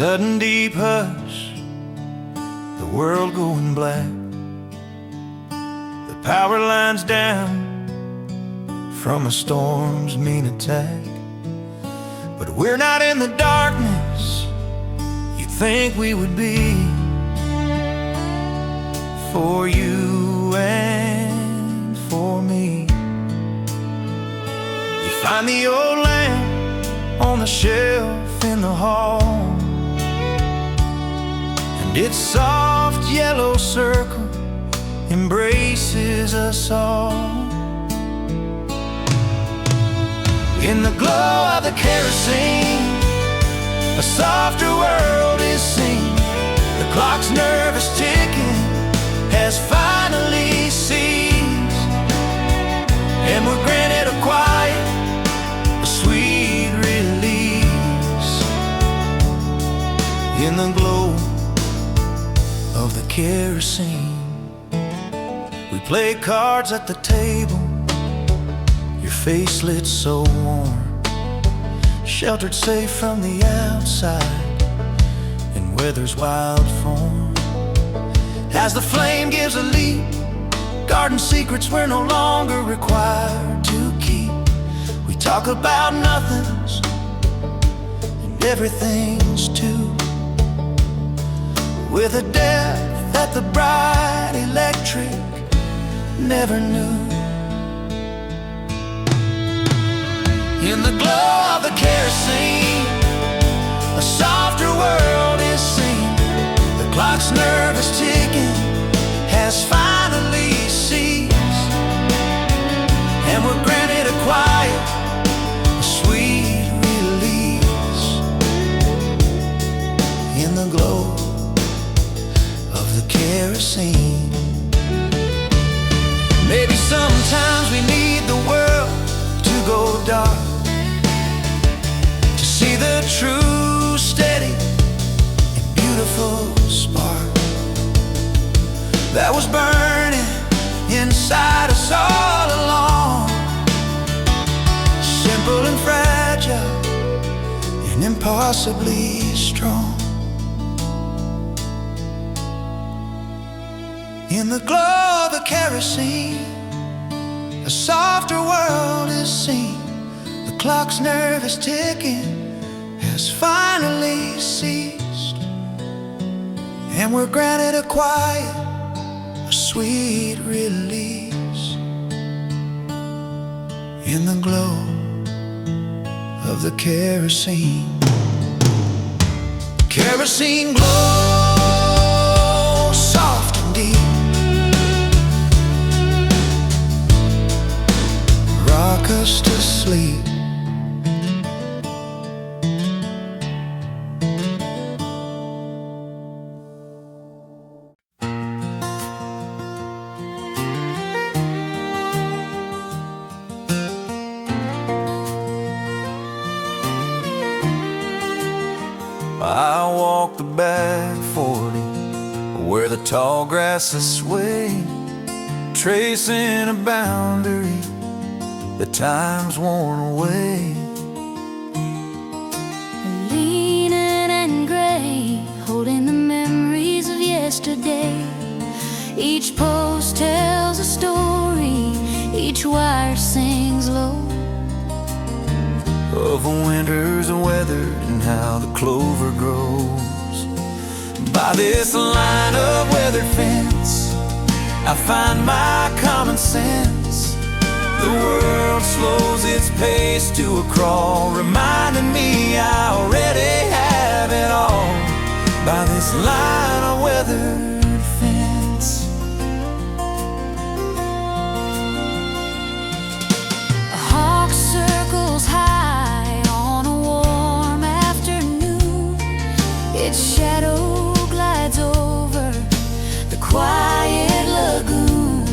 Sudden deep hush, the world going black. The power lines down from a storm's mean attack. But we're not in the darkness you'd think we would be. For you and for me. You find the old lamp on the shelf in the hall, and its soft yellow circle embraces us all. In the glow of the kerosene, a softer world is seen. The clock's nervous ticking has finally ceased, and we're granted a quiet, a sweet release. In the glow of the kerosene, we play cards at the table, your face lit so warm, sheltered safe from the outside in weather's wild form. As the flame gives a leap, garden secrets we're no longer required to keep. We talk about nothings and everything's too, with a depth that the bright electric never knew. In the glow of the kerosene, a softer world is seen. The clock's nervous ticking has finally ceased, and we're granted a quiet, a sweet release. In the glow of the kerosene. Maybe sometimes we need the world to go dark to see the true, steady, and beautiful spark that was burning inside us all along. Simple and fragile and impossibly strong. In the glow of the kerosene, a softer world is seen. The clock's nervous ticking has finally ceased, and we're granted a quiet, a sweet release. In the glow of the kerosene. Kerosene glow, soft and deep, rock us to sleep. I walk the back 40 where the tall grasses sway, tracing a boundary that time's worn away. Leaning and gray, holding the memories of yesterday. Each post tells a story, each wire sings low, of a winter's weather and how the clover grows. By this line of weathered fence, I find my common sense. The world slows its pace to a crawl, reminding me I already have it all. By this line of weathered fence. a hawk circles high on a warm afternoon. Its shadow glides over the quiet lagoon,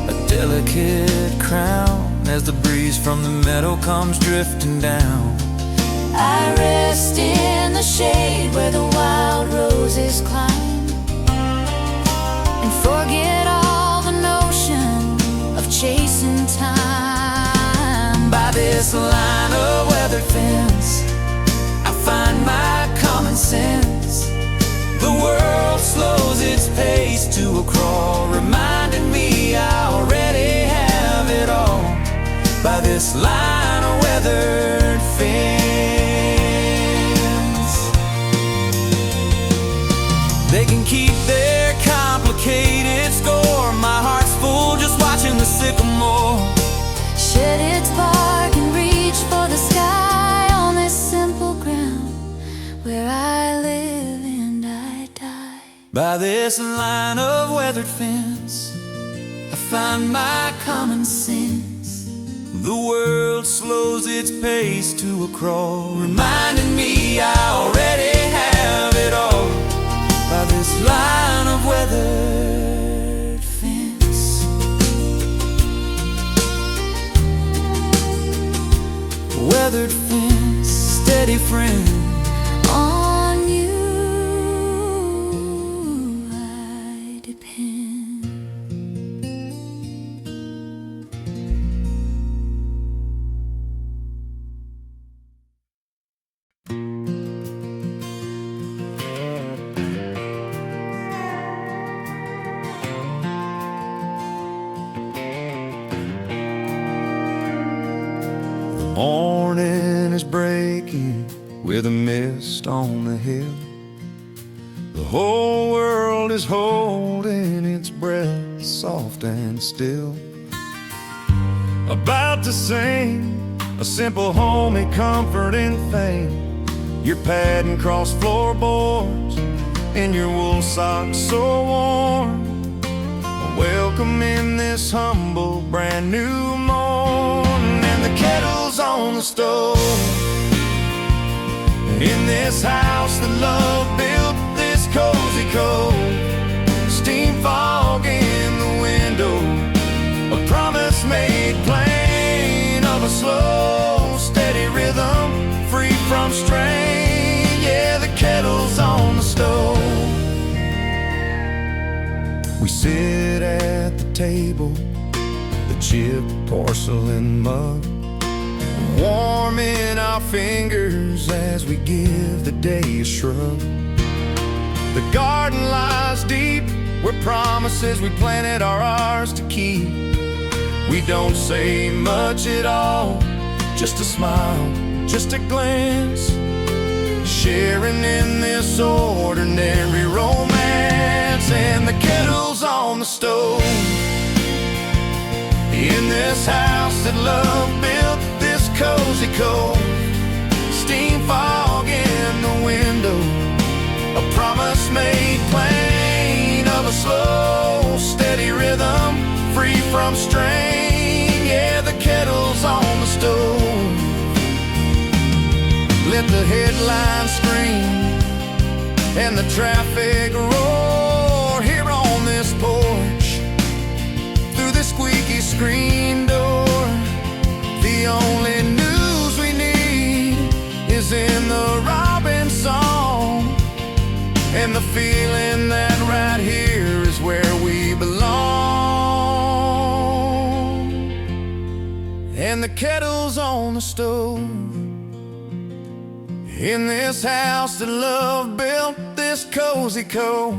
A delicate crown as the breeze from the meadow comes drifting down. I rest in the shade where the wild roses climb, and forget all the notion of chasing time. By this line of weathered fence, I find my common sense. The world slows its pace to a crawl, reminding me I already have it all by this line of weathered fence. They can keep their complicated score. My heart's full just watching the sycamore shed its bark and reach for the sky on this simple ground where I live and I die. by this line of weathered fence. I find my common sense. The world slows its pace to a crawl, reminding me I already have it all by this line of weathered fence. Weathered fence, steady friend. On you I depend. Morning is breaking with a mist on the hill. The whole world is holding its breath, soft and still. About to sing a simple homey comforting thing. Your padding cross floorboards and your wool socks so warm. Welcome in this humble brand new morning. And the kettle's on the stove in this house that love built, this cozy cove. Steam fog in the window, a promise made plain of a slow, steady rhythm, free from strain. Yeah, the kettle's on the stove. We sit at the table, the chipped porcelain mug, warm in our fingers as we give the day a shrug. The garden lies deep where promises we planted are ours to keep. We don't say much at all, just a smile, just a glance, sharing in this ordinary romance. And the kettle's on the stove in this house that love built, this cozy cove. Steam fog in the window, a promise made plain of a slow, steady rhythm, free from strain. Yeah, the kettle's on the stove. Let the headlines scream and the traffic roar here on this porch, through the squeaky screen door. The only news we need is in the robin song, and the feeling that right here is where we belong. And the kettle's on the stove in this house that love built, this cozy cove.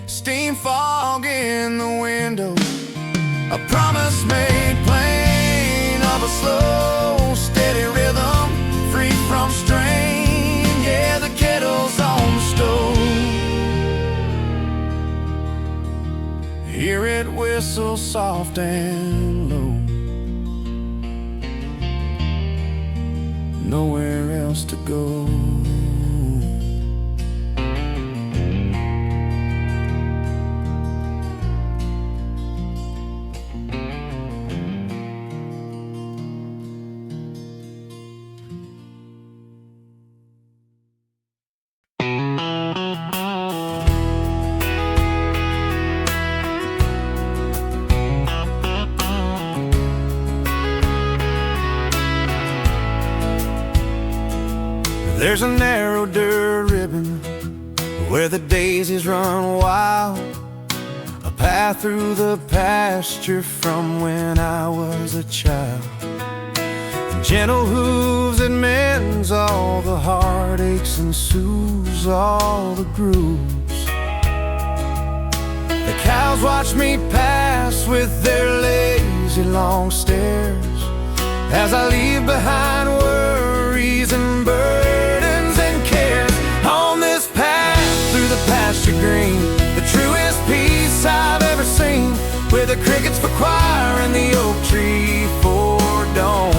Steam fog in the window, a promise made plain of a slow, steady rhythm, free from strain. Yeah, the kettle's on the stove. Hear it whistle soft and low, nowhere else to go. There's a narrow dirt ribbon where the daisies run wild, a path through the pasture from when I was a child. And gentle hooves that mends all the heartaches and soothes all the grooves. The cows watch me pass with their lazy long stares as I leave behind worries and burdens and cares. On this path through the pasture green, the truest peace I've ever seen, with the crickets for choir and the oak tree for dawn.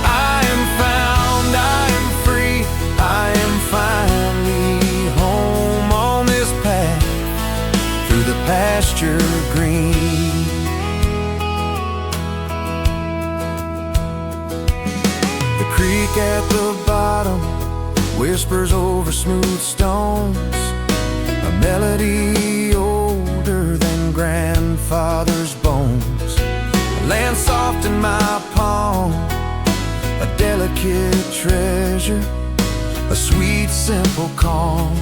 I am found, I am free, I am finally home on this path through the pasture green. The creek at the bottom whispers over smooth stones, a melody older than grandfather's bones. A land soft in my palm, a delicate treasure, a sweet simple calm.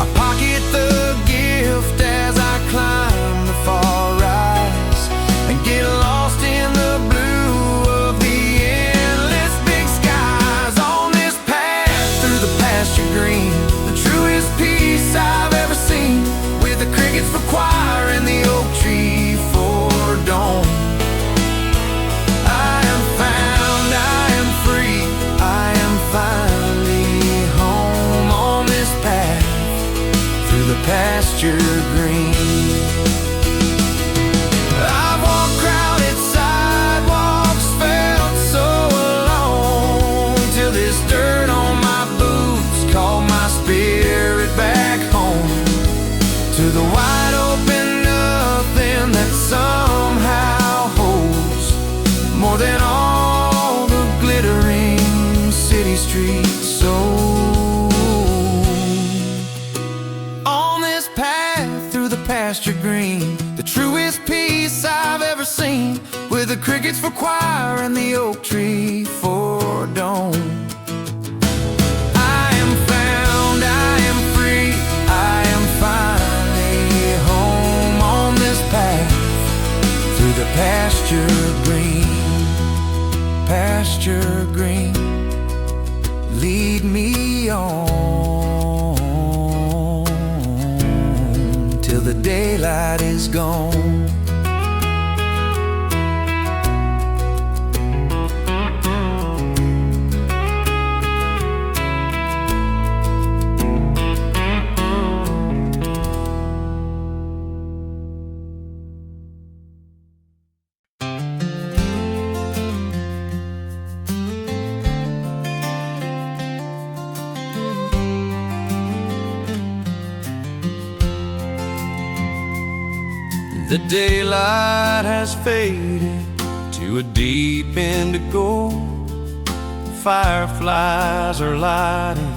I pocket the gift as I climb the far rise and get lost in the blue of the endless big skies. On this path through the pasture green, the truest peace I've ever seen, with the crickets for choir and the oak tree for dawn. I am found, I am free, I am finally home on this path through the pasture green. I've walked crowded sidewalks, felt so alone, till this dirt on my boots called my spirit back home to the wide open nothing that somehow holds more than all the glittering city streets sold. On this path through the pasture green, the truest peace I've ever seen, with the crickets for choir and the oak tree for dawn. I am found, I am free, I am finally home on this path through the pasture green. Pasture green, lead me on till the daylight is gone. The daylight has faded to a deep indigo. Fireflies are lighting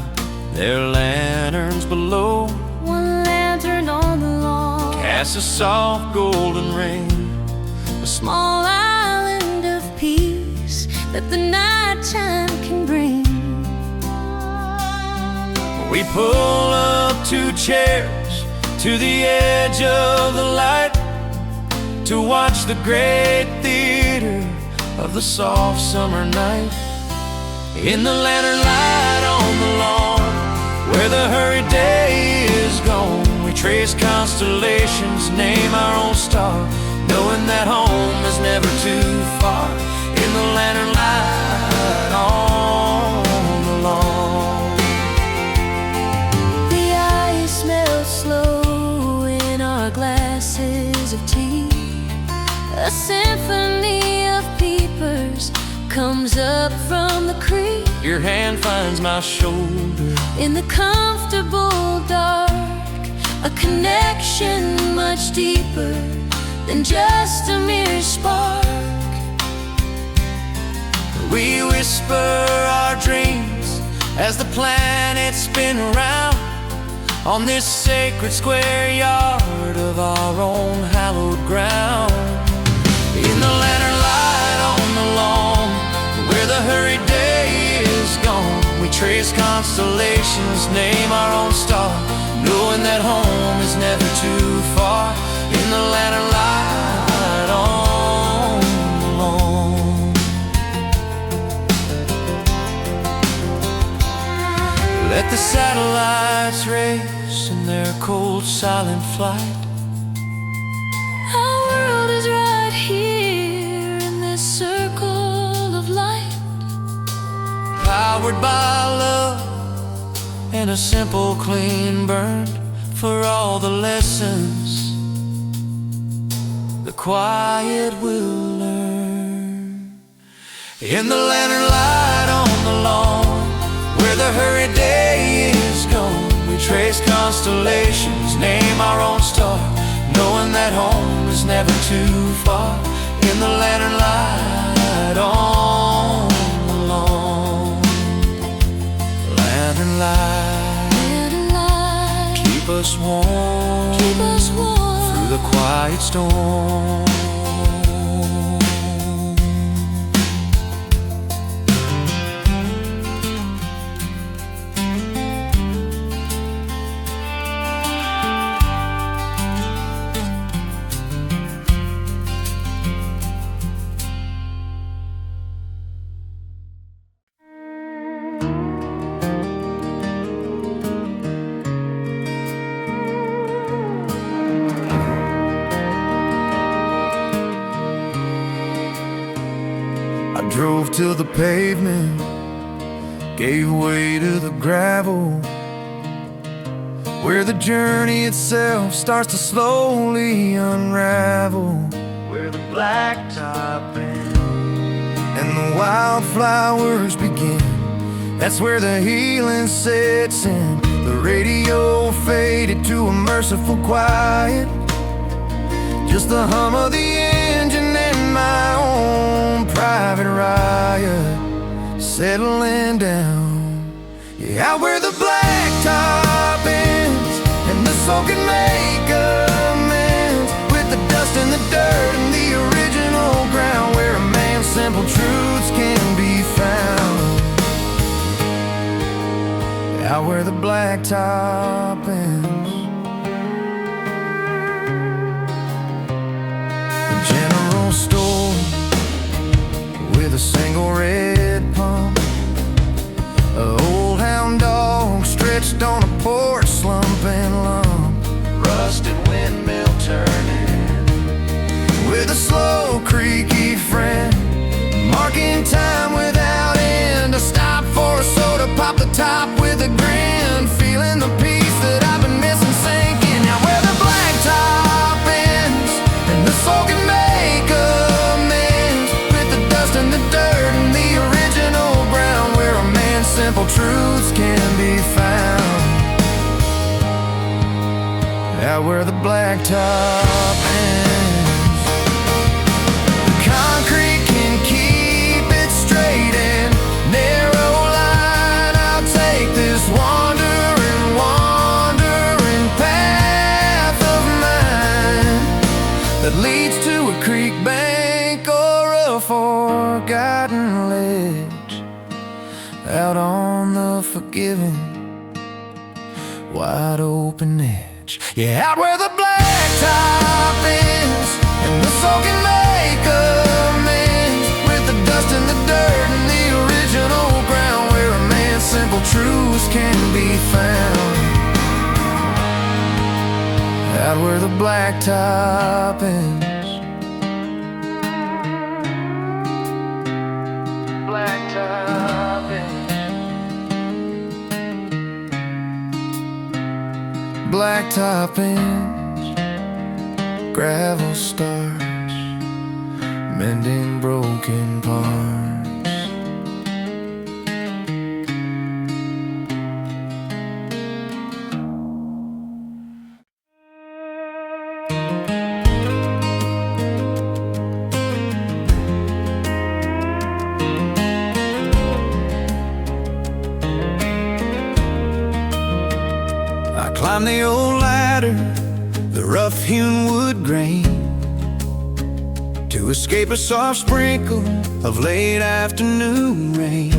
their lanterns below. One lantern on the lawn Casts a soft golden rain, a small island of peace that the nighttime can bring. we pull up 2 chairs to the edge of the light to watch the great theater of the soft summer night. In the lantern light on the lawn, where the hurried day is gone, we trace constellations, name our own star, knowing that home is never too far. In the lantern light on the lawn, the ice melts slow in our glasses of tea. A symphony of peepers comes up from the creek. your hand finds my shoulder. In the comfortable dark, a connection much deeper than just a mere spark. We whisper our dreams as the planets spin around on this sacred square yard of our own hallowed ground. In the lantern light on the lawn, where the hurried day is gone, we trace constellations, name our own star, knowing that home is never too far. In the lantern light on the lawn. the satellites race in their cold, silent flight. Our world is right here in this circle of light, Powered by love and a simple, clean burn for all the lessons the quiet will learn. In the lantern light on the lawn, where the hurried day is gone, we trace constellations, name our own star, knowing that home is never too far. In the lantern light on the lawn, lantern light, keep us warm, through the quiet storm. I drove till the pavement gave way to the gravel, where the journey itself starts to slowly unravel, where the blacktop ends and the wildflowers begin. That's where the healing sets in. The radio faded to a merciful quiet, just the hum of the engine and my own private riot settling down. Yeah, out where the blacktop ends and the soul can make amends with the dust and the dirt and the original ground, where a man's simple truths can be found. Out where the blacktop ends, the general store with a single red pump, an old hound dog stretched on a porch, slumping lump, rusted windmill turning, with a slow creaky friend, marking time without end. I stop for a soda, pop the top with a grin, feeling the peace that I've been missing sinking. Now where the blacktop ends and the soul can make amends with the dust and the dirt and the original ground, where a man's simple truths can be found. Out where the blacktop ends, the concrete can keep it straight and narrow line. I'll take this wandering path of mine that leads to a creek bank or a forgotten ledge, out on the forgiving, wide open edge. Yeah, out where the blacktop ends and the soul can make amends with the dust and the dirt and the original ground, where a man's simple truths can be found. Out where the blacktop ends, blacktop ends, blacktop ends, gravel starts mending broken parts. I climbed the old ladder, the rough-hewn wood grain, to escape a soft sprinkle of late afternoon rain.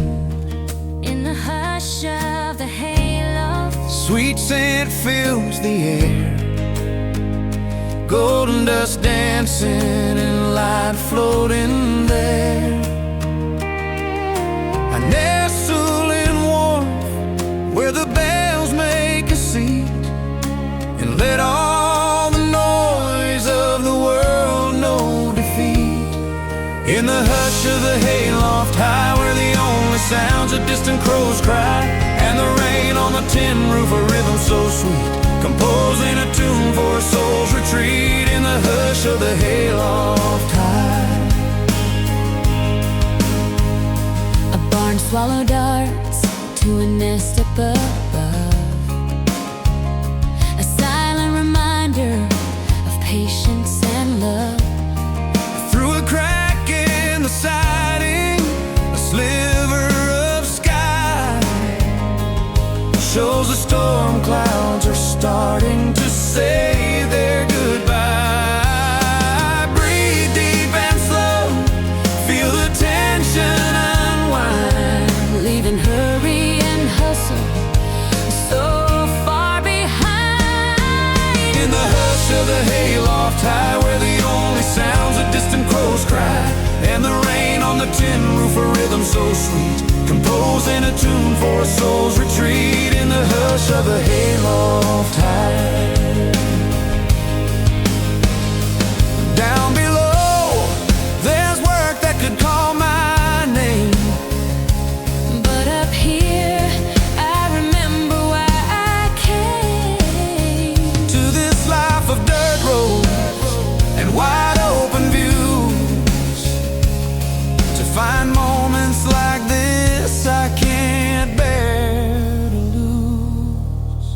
in the hush of the halo. Sweet scent fills the air, golden dust dancing and light floating there. I nestle in warmth where the distant crows cry, and the rain on the tin roof, a rhythm so sweet, composing a tune for a soul's retreat in the hush of the hayloft high. A barn swallow darts to a nest above, a silent reminder of patience and love. Through a crack in the siding, a sliver of sky shows the storm clouds are starting to say their goodbye. Breathe deep and slow, feel the tension unwind, Leaving hurry and hustle so far behind. in the hush of the hayloft high, where the only sounds a distant crow's cry, and the rain on the tin roof, a rhythm so sweet, composing a tune for a soul's retreat in the hush of the hayloft high. Down below, there's work that could call my name, But up here, I remember why I came. to this life of dirt roads and wide open views. To find moments like this I can't bear to lose.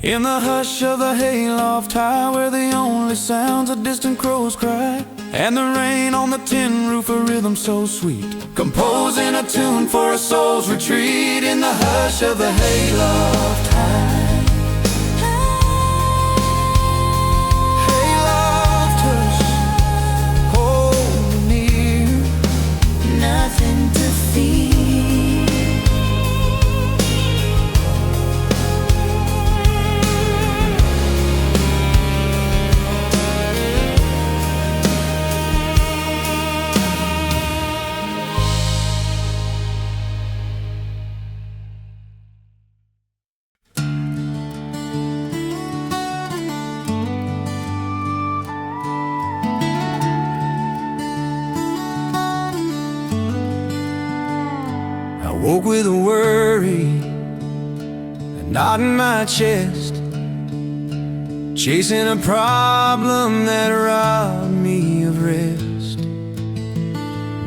In the hush of the hayloft high, where the only sounds a distant crow's cry, and the rain on the tin roof, a rhythm so sweet, composing a tune for a soul's retreat in the hush of the hayloft high. Hayloft hush, hold me near. Nothing to fear. I woke with a worry, a knot in my chest, chasing a problem that robbed me of rest.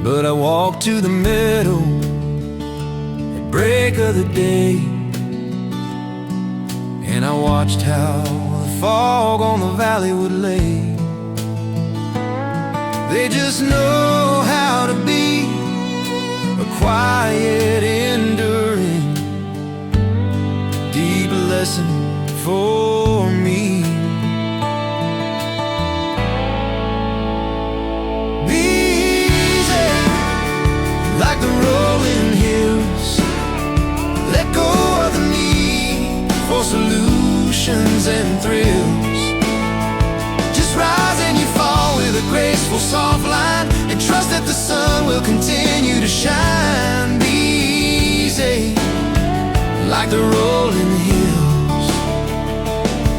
But I walked to the middle at break of the day, and I watched how the fog on the valley would lay. They just know how to be a quiet, enduring, deep lesson for me. Be easy, like the rolling hills. Let go of the need for solutions and thrills. Just rise and you fall with a graceful, soft line, and trust that the sun will continue to shine. Be easy, like the rolling hills.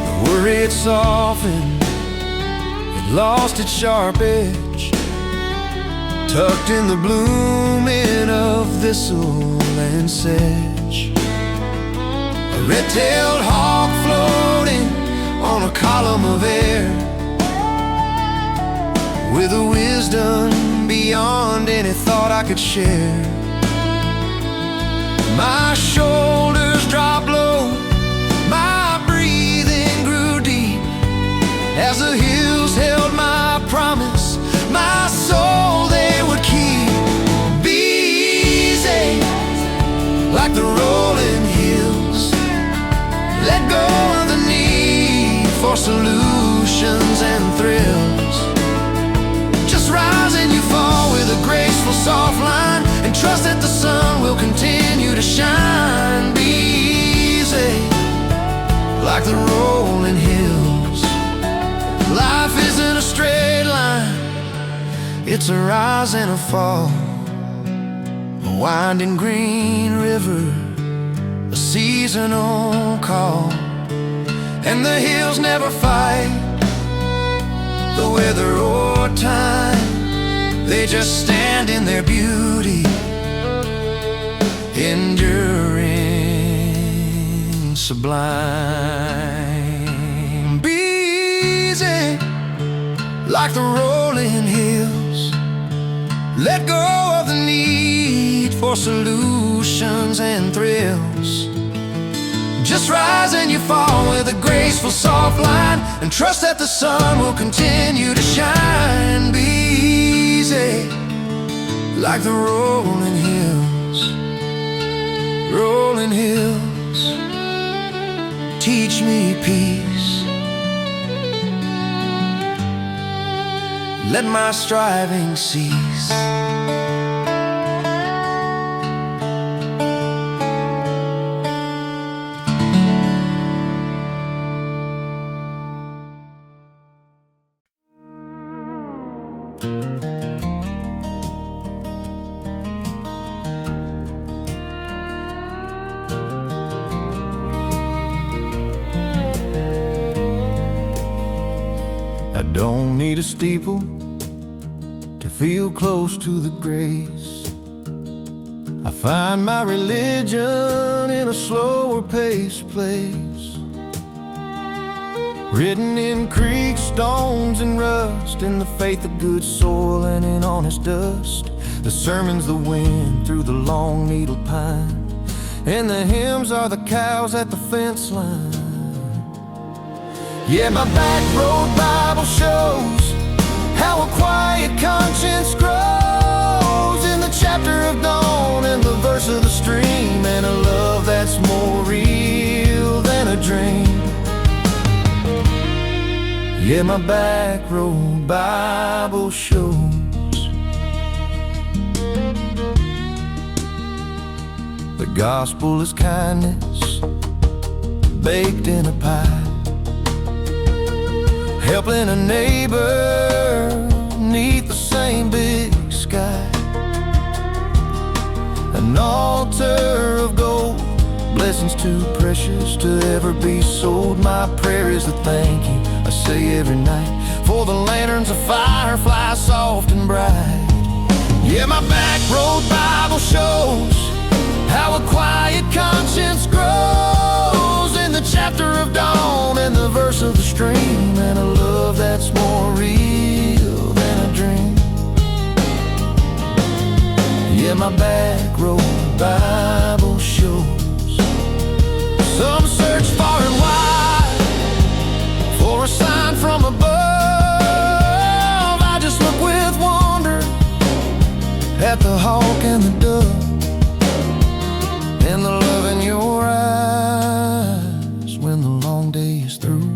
The worry it softened, it lost its sharp edge, tucked in the blooming of thistle and sedge. A red-tailed hawk floating on a column of air, with a wisdom beyond any thought I could share. My shoulders dropped low, my breathing grew deep, as the hills held my promise, my soul they would keep. Be easy, like the rolling hills. Let go of the need for solutions and thrills. Just rise and you fall with a graceful, soft line, and trust that the sun will continue to shine. Be easy, like the rolling hills. Life isn't a straight line, it's a rise and a fall, a winding green river, a seasonal call. And the hills never fight the weather or time, they just stand in their beauty, enduring, sublime. Be easy like the rolling hills. Let go of the need for solutions and thrills. Just rise and you fall with a graceful soft line, and trust that the sun will continue to shine. Be easy like the rolling hills. Rolling hills, teach me peace. Let my striving cease. I don't need a steeple to feel close to the grace. I find my religion in a slower paced place, written in creeks, stones, and rust, in the faith of good soil and in honest dust. The sermon's the wind through the long needle pine, and the hymns are the cows at the fence line. Yeah, my back road Bible shows how a quiet conscience grows, in the chapter of dawn and the verse of the stream, and a love that's more real than a dream. Yeah, my back road Bible shows. The gospel is kindness baked in a pie, helping a neighbor neath the same big sky. An altar of gold, blessings too precious to ever be sold. My prayer is a thank you I say every night for the lanterns of fire fly soft and bright. Yeah, my back road Bible shows how a quiet conscience grows, in the chapter of dawn and the verse of the stream, and a love that's more real than a dream. Yeah, my back road Bible shows. Some search far and wide for a sign from above. I just look with wonder at the hawk and the dove, and the love in your eyes when the long day is through.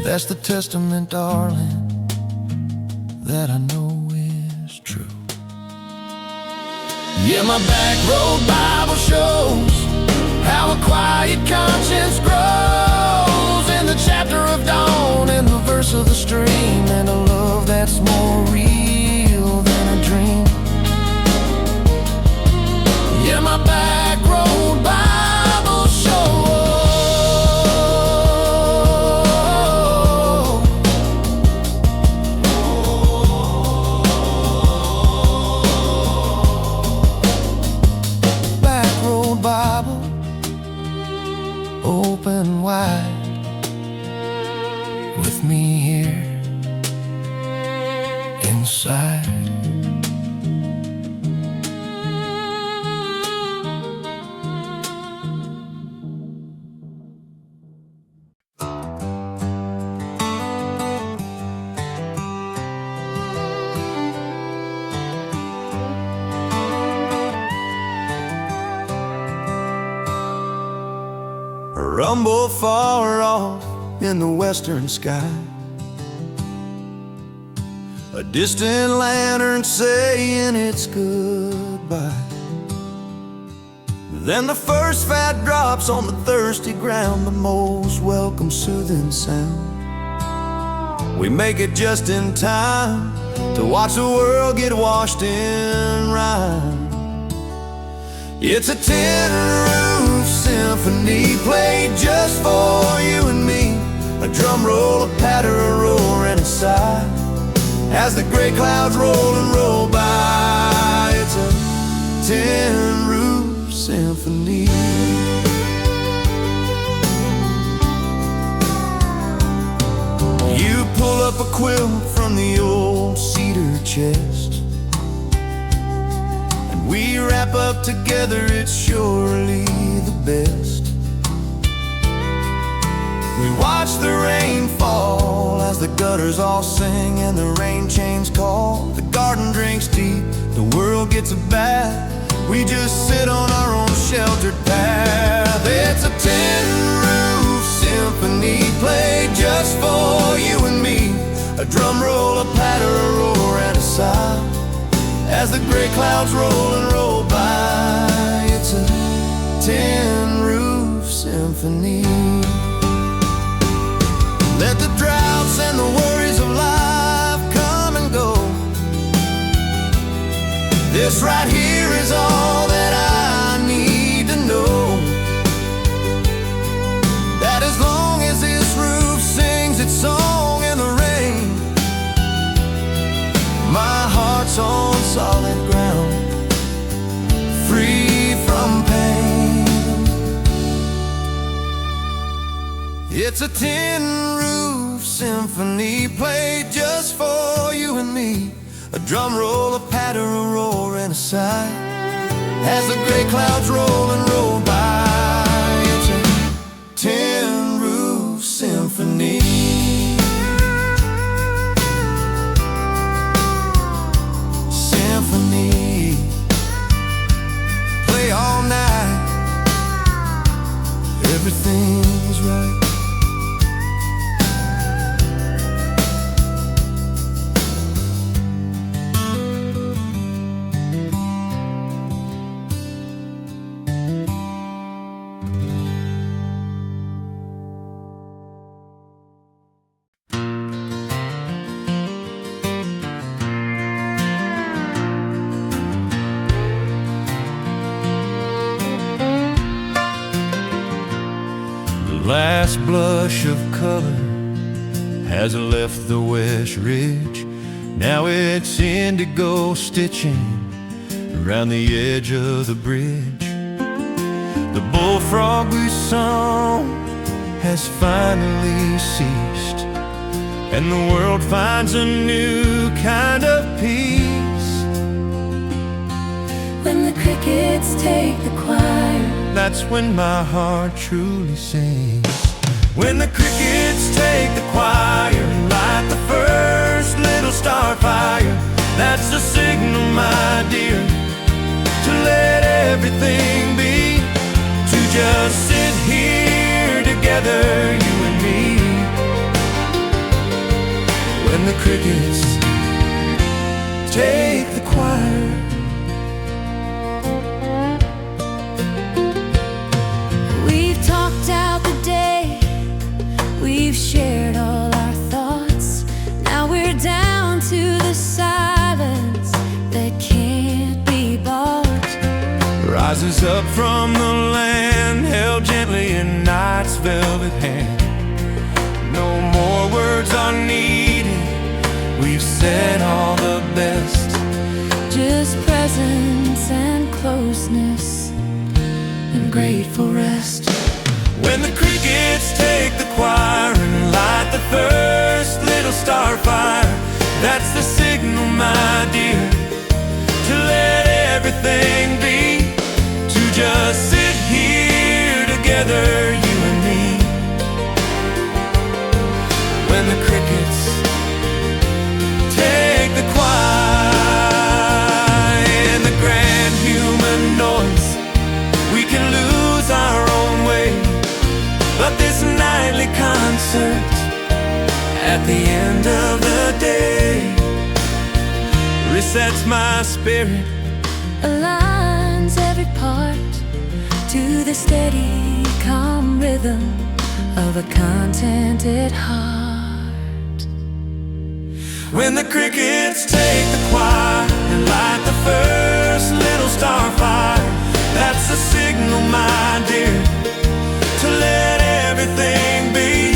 That's the testament, darling, that I know is true. Yeah, my back road Bible shows how a quiet conscience grows, in the chapter of dawn and the verse of the stream, and a love that's more real than a dream. Yeah, my back road Bible shows. Back road Bible, open wide, with me here inside. A rumble far off in the western sky, a distant lantern saying it's goodbye. Then the first fat drops on the thirsty ground, the most welcome soothing sound. We make it just in time to watch the world get washed in rhyme. It's a tin roof symphony played just for you and me, a drum roll, a patter, a roar, and a sigh as the gray clouds roll and roll by. It's a tin roof symphony. You pull up a quilt from the old cedar chest, and we wrap up together, it's surely the best. We watch the rain fall as the gutters all sing and the rain chains call. The garden drinks deep, the world gets a bath. We just sit on our own sheltered path. It's a tin roof symphony played just for you and me. A drum roll, a patter, a roar, and a sigh as the gray clouds roll and roll by. It's a tin roof symphony. Let the droughts and the worries of life come and go. This right here is all that I need to know, that as long as this roof sings its song in the rain, my heart's on solid ground, free from pain. It's a tin roof symphony played just for you and me. A drum roll, a patter, a roar, and a sigh as the gray clouds roll and roll by. It's a tin roof symphony. Symphony. Play all night, everything's right. Last blush of color has left the west ridge. Now it's indigo stitching around the edge of the bridge. The bullfrog we sung has finally ceased, and the world finds a new kind of peace. When the crickets take the choir, that's when my heart truly sings. When the crickets take the choir and light the first little star fire, that's the signal, my dear, to let everything be, to just sit here together, you and me. When the crickets take the choir. we've shared all our thoughts. Now we're down to the silence that can't be bought. Rises up from the land, held gently in night's velvet hand. No more words are needed, we've said all the best. Just presence and closeness and grateful rest. When the crickets take the choir and light the first little star fire, that's the signal, my dear, to let everything be, to just sit here together, you and me. When the crickets take the choir in the grand human noise, we can lose our own way. But this nightly concert at the end of the day resets my spirit, aligns every part to the steady, calm rhythm of a contented heart. When the crickets take the choir and light the first little star fire, that's the signal, my dear, to let everything be,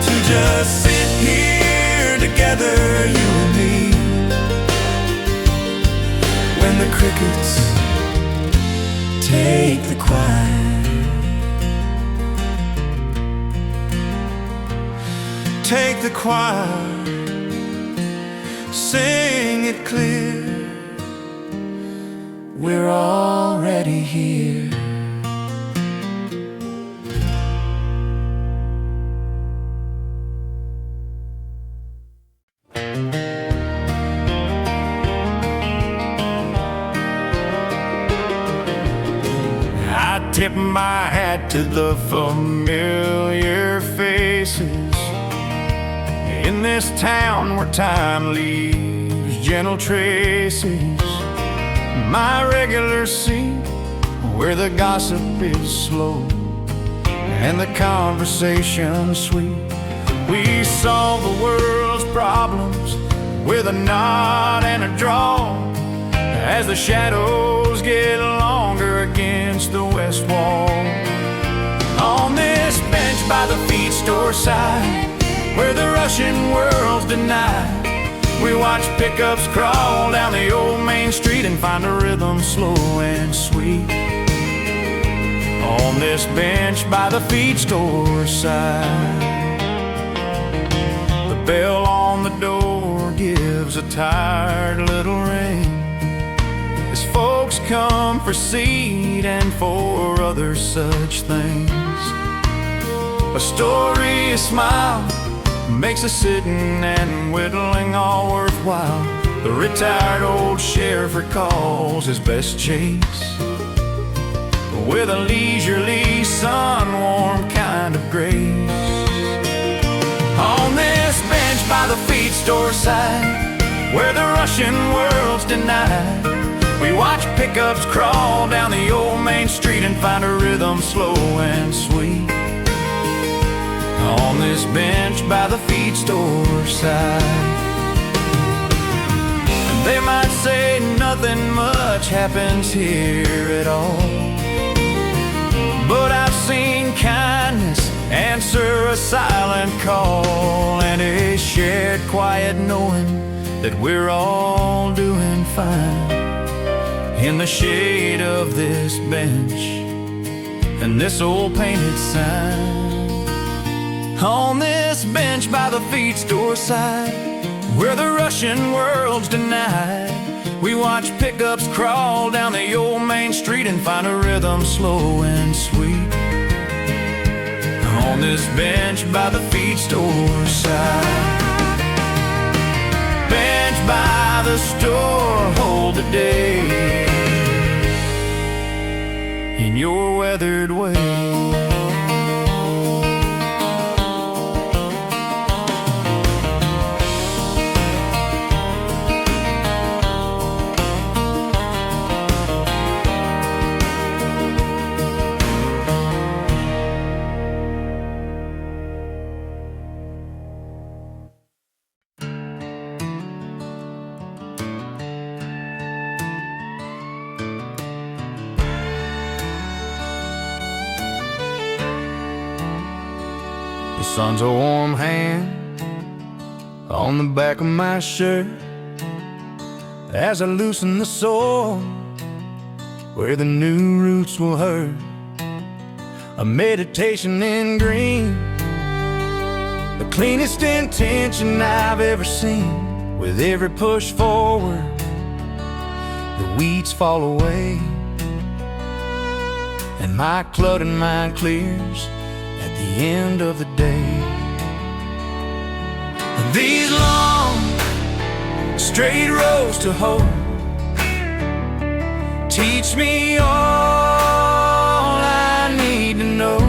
to just sit here together, you and me. When the crickets Take the choir, take the choir, sing it clear. We're already here. I tip my hat to the familiar faces in this town where time leaves gentle traces. My regular seat where the gossip is slow and the conversation sweet. We solve the world's problems with a nod and a draw as the shadows get longer against the west wall. On this bench by the feed store side where the rushing world's denied, we watch pickups crawl down the old main street and find a rhythm slow and sweet. On this bench by the feed store side, the bell on the door gives a tired little ring as folks come for seed and for other such things. A story, a smile, makes the sitting and whittling all worthwhile. The retired old sheriff recalls his best chase with a leisurely, sun-warm kind of grace. On this bench by the feed store side where the Russian world's denied, we watch pickups crawl down the old main street and find a rhythm slow and sweet. On this bench by the feed store side, and they might say nothing much happens here at all, but I've seen kindness answer a silent call and a shared quiet knowing that we're all doing fine in the shade of this bench and this old painted sign. On this bench by the feed store side where the Russian world's denied, we watch pickups crawl down the old main street and find a rhythm slow and sweet. On this bench by the feed store side, bench by the store, hold the day in your weathered way. The sun's a warm hand on the back of my shirt as I loosen the soil where the new roots will hurt. A meditation in green, the cleanest intention I've ever seen. With every push forward, the weeds fall away and my cluttered mind clears at the end of the day. These long, straight rows to hoe teach me all I need to know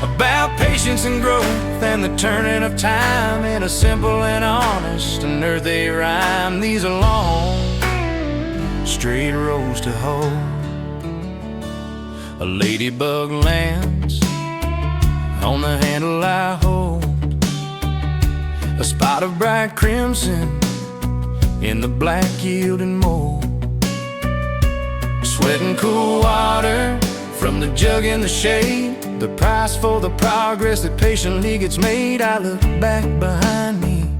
about patience and growth and the turning of time in a simple and honest and earthy rhyme. These are long, straight rows to hoe. A ladybug lands on the handle I hold, a spot of bright crimson in the black yielding mold. Sweating cool water from the jug in the shade, the price for the progress that patiently gets made. I look back behind me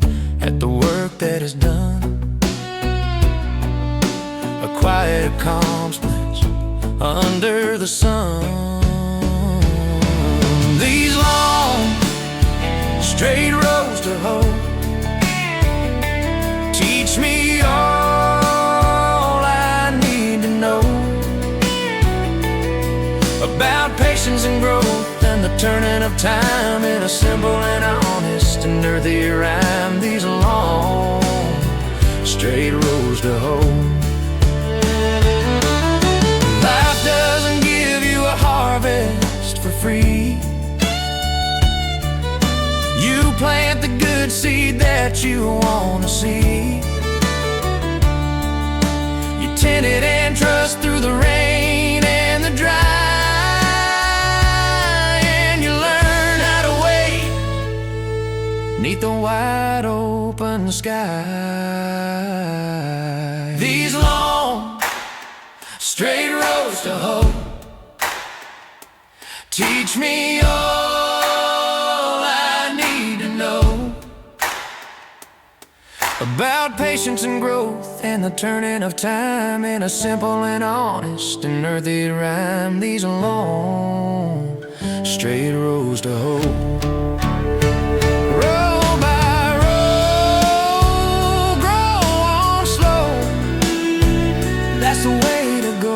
at the work that is done, a quiet accomplishments under the sun. These long, straight roads to hope teach me all I need to know about patience and growth and the turning of time in a simple and honest and earthy rhyme. These long, straight roads to hope. Life doesn't give you a harvest for free. You plant the good seed that you want to see. You tend it and trust through the rain and the dry, and you learn how to wait 'neath the wide open sky. These long, straight roads to hope teach me all I need to know about patience and growth and the turning of time in a simple and honest and earthy rhyme. These long, straight roads to hope. That's the way to go.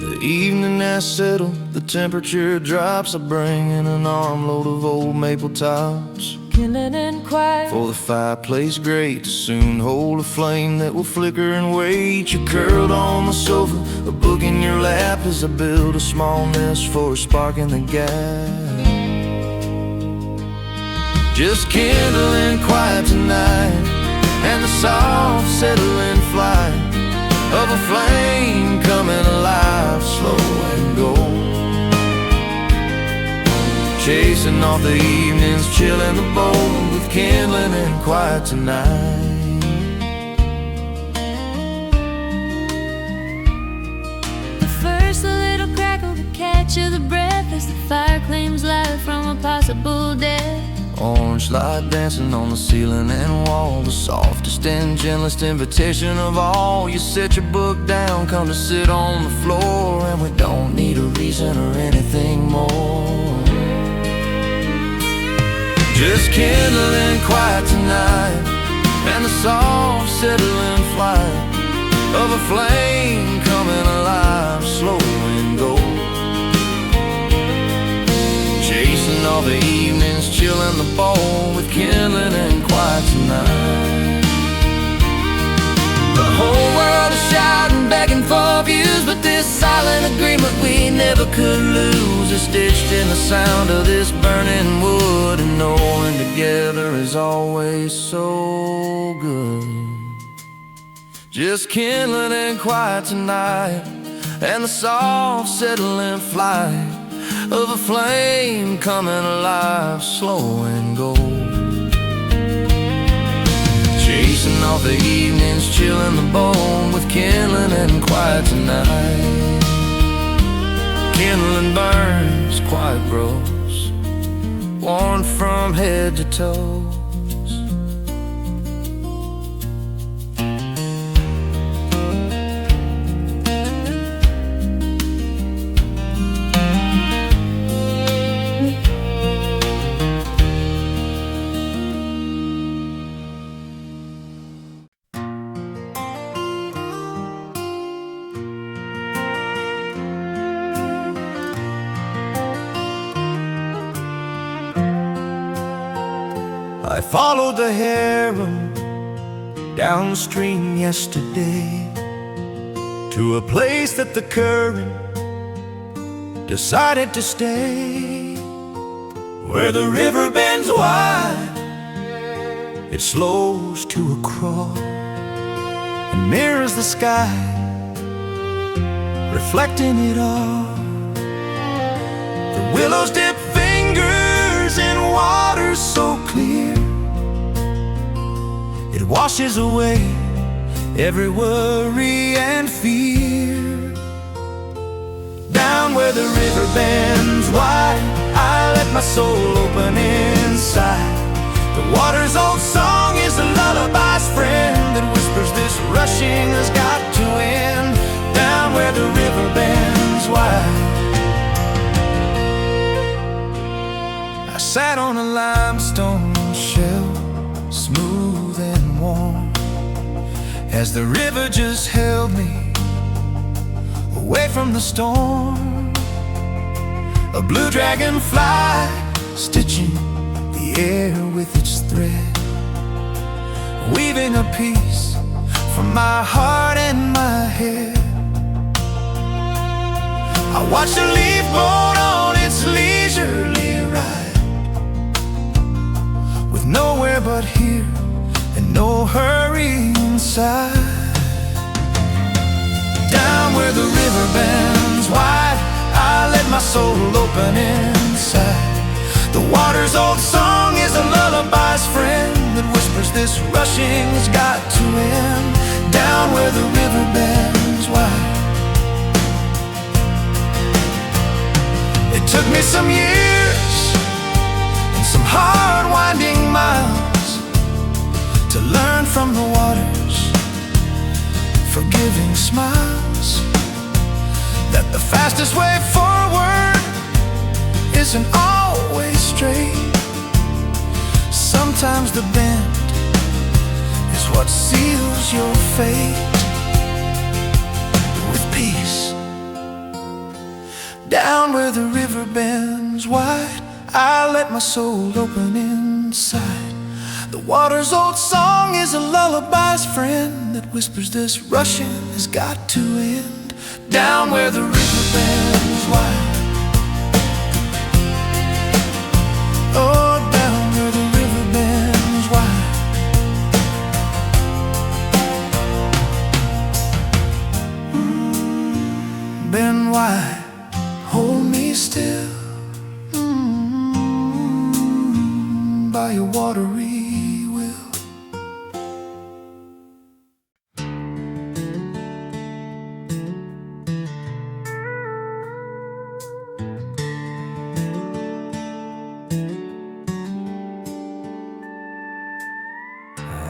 The evening has settled, the temperature drops. I bring in an armload of old maple tops, Kindling and quiet for the fireplace grate to soon hold a flame that will flicker and wait. You're curled on the sofa, a book in your lap, as I build a small nest for a spark in the gap. Just kindling quiet tonight, and the soft settling flight of a flame coming alive, slow and gold, chasing off the evening's chill in the bowl with kindling and quiet tonight. The first little crackle, the catch of the breath as the fire claims life from a possible death. Orange light dancing on the ceiling and wall, the softest and gentlest invitation of all. You set your book down, come to sit on the floor, and we don't need a reason or anything more. Just kindling quiet tonight, and the soft settling flight of a flame coming alive, slow and gold, chasing all the evenings, chilling the bowl with kindling and quiet tonight. The whole world is shouting, begging for views, but this silent agreement we never could lose is stitched in the sound of this burning wood, and knowing together is always so good. Just kindling and quiet tonight, and the soft settling flight of a flame coming alive, slow and gold, chasing off the evenings, chilling the bone with kindling and quiet tonight. Kindling burns, quiet grows, warm from head to toe. I followed the harem downstream yesterday to a place that the current decided to stay, where the river bends wide, it slows to a crawl and mirrors the sky, reflecting it all. Willows dip fingers in water so clear, it washes away every worry and fear. Down where the river bends wide, I let my soul open inside. The water's old song is a lullaby's friend that whispers this rushing has got to end. Down where the river bends wide, I sat on a limestone shelf, smooth and warm, as the river just held me away from the storm. A blue dragonfly stitching the air with its thread, weaving a piece from my heart and my head. I watched a leaf boat on its leisurely ride, with nowhere but here and no hurry inside. Down where the river bends wide, I let my soul open inside. The water's old song is a lullaby's friend that whispers this rushing's got to end. Down where the river bends wide. It took me some years and some hard winding miles to learn from the water's forgiving smiles, that the fastest way forward isn't always straight. Sometimes the bend is what seals your fate with peace. Down where the river bends wide, I let my soul open inside. The water's old song is a lullaby's friend that whispers this rushing has got to end. Down where the river bends wide. Oh, down where the river bends wide. Bend wide, hold me still, by your watery will.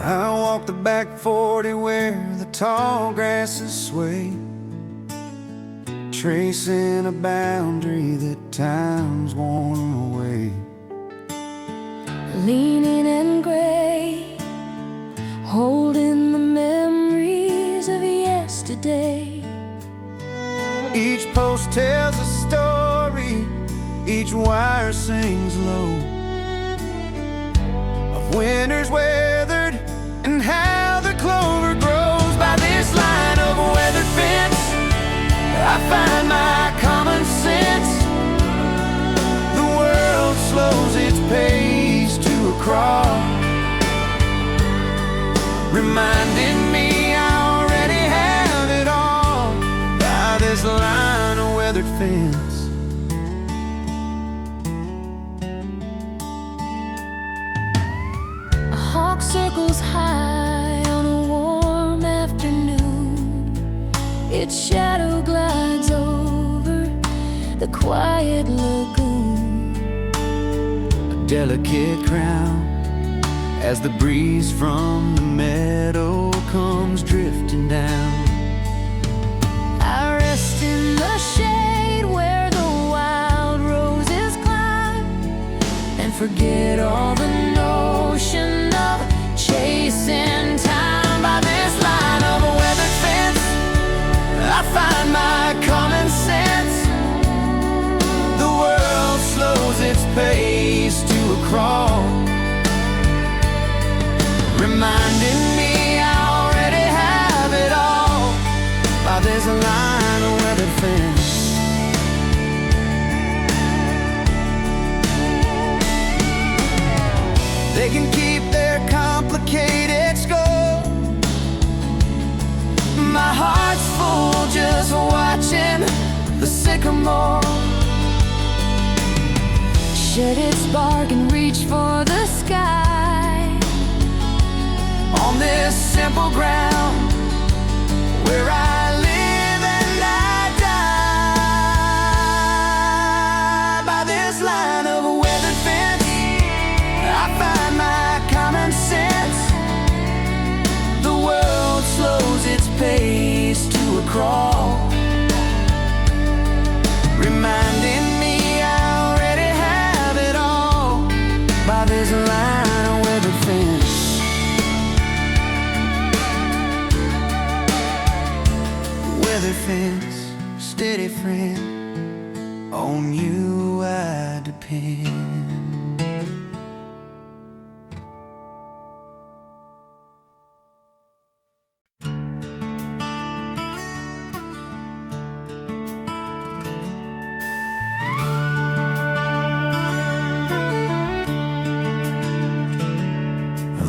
I walk the back 40 where the tall grasses sway, tracing a boundary that time's worn away. Leaning and gray, holding the memories of yesterday. Each post tells a story, each wire sings low, of winters weathered and how the clover grows. By this line of weathered fence, I find my common sense. The world slows its pace to a crawl, reminding me I already have it all. By this line of weathered fence, A hawk circles high on a warm afternoon. Its shadow glides over the quiet lagoon, a delicate crown as the breeze from the meadow comes drifting down. I rest in the shade where the wild roses climb, and forget all the notion of chasing time. By this line of a weathered fence, I find my common sense. The world slows its pace to a crawl, reminding me I already have it all. By this line of weathered fence, they can keep their complicated score. My heart's full just watching the sycamore shed its spark and reach for the sky. On this simple ground where I live and I die, by this line of a weathered fence, I find my common sense. The world slows its pace to a crawl, reminding me I already have it all by this line of weathered fence. Weathered fence, steady friend, on you I depend.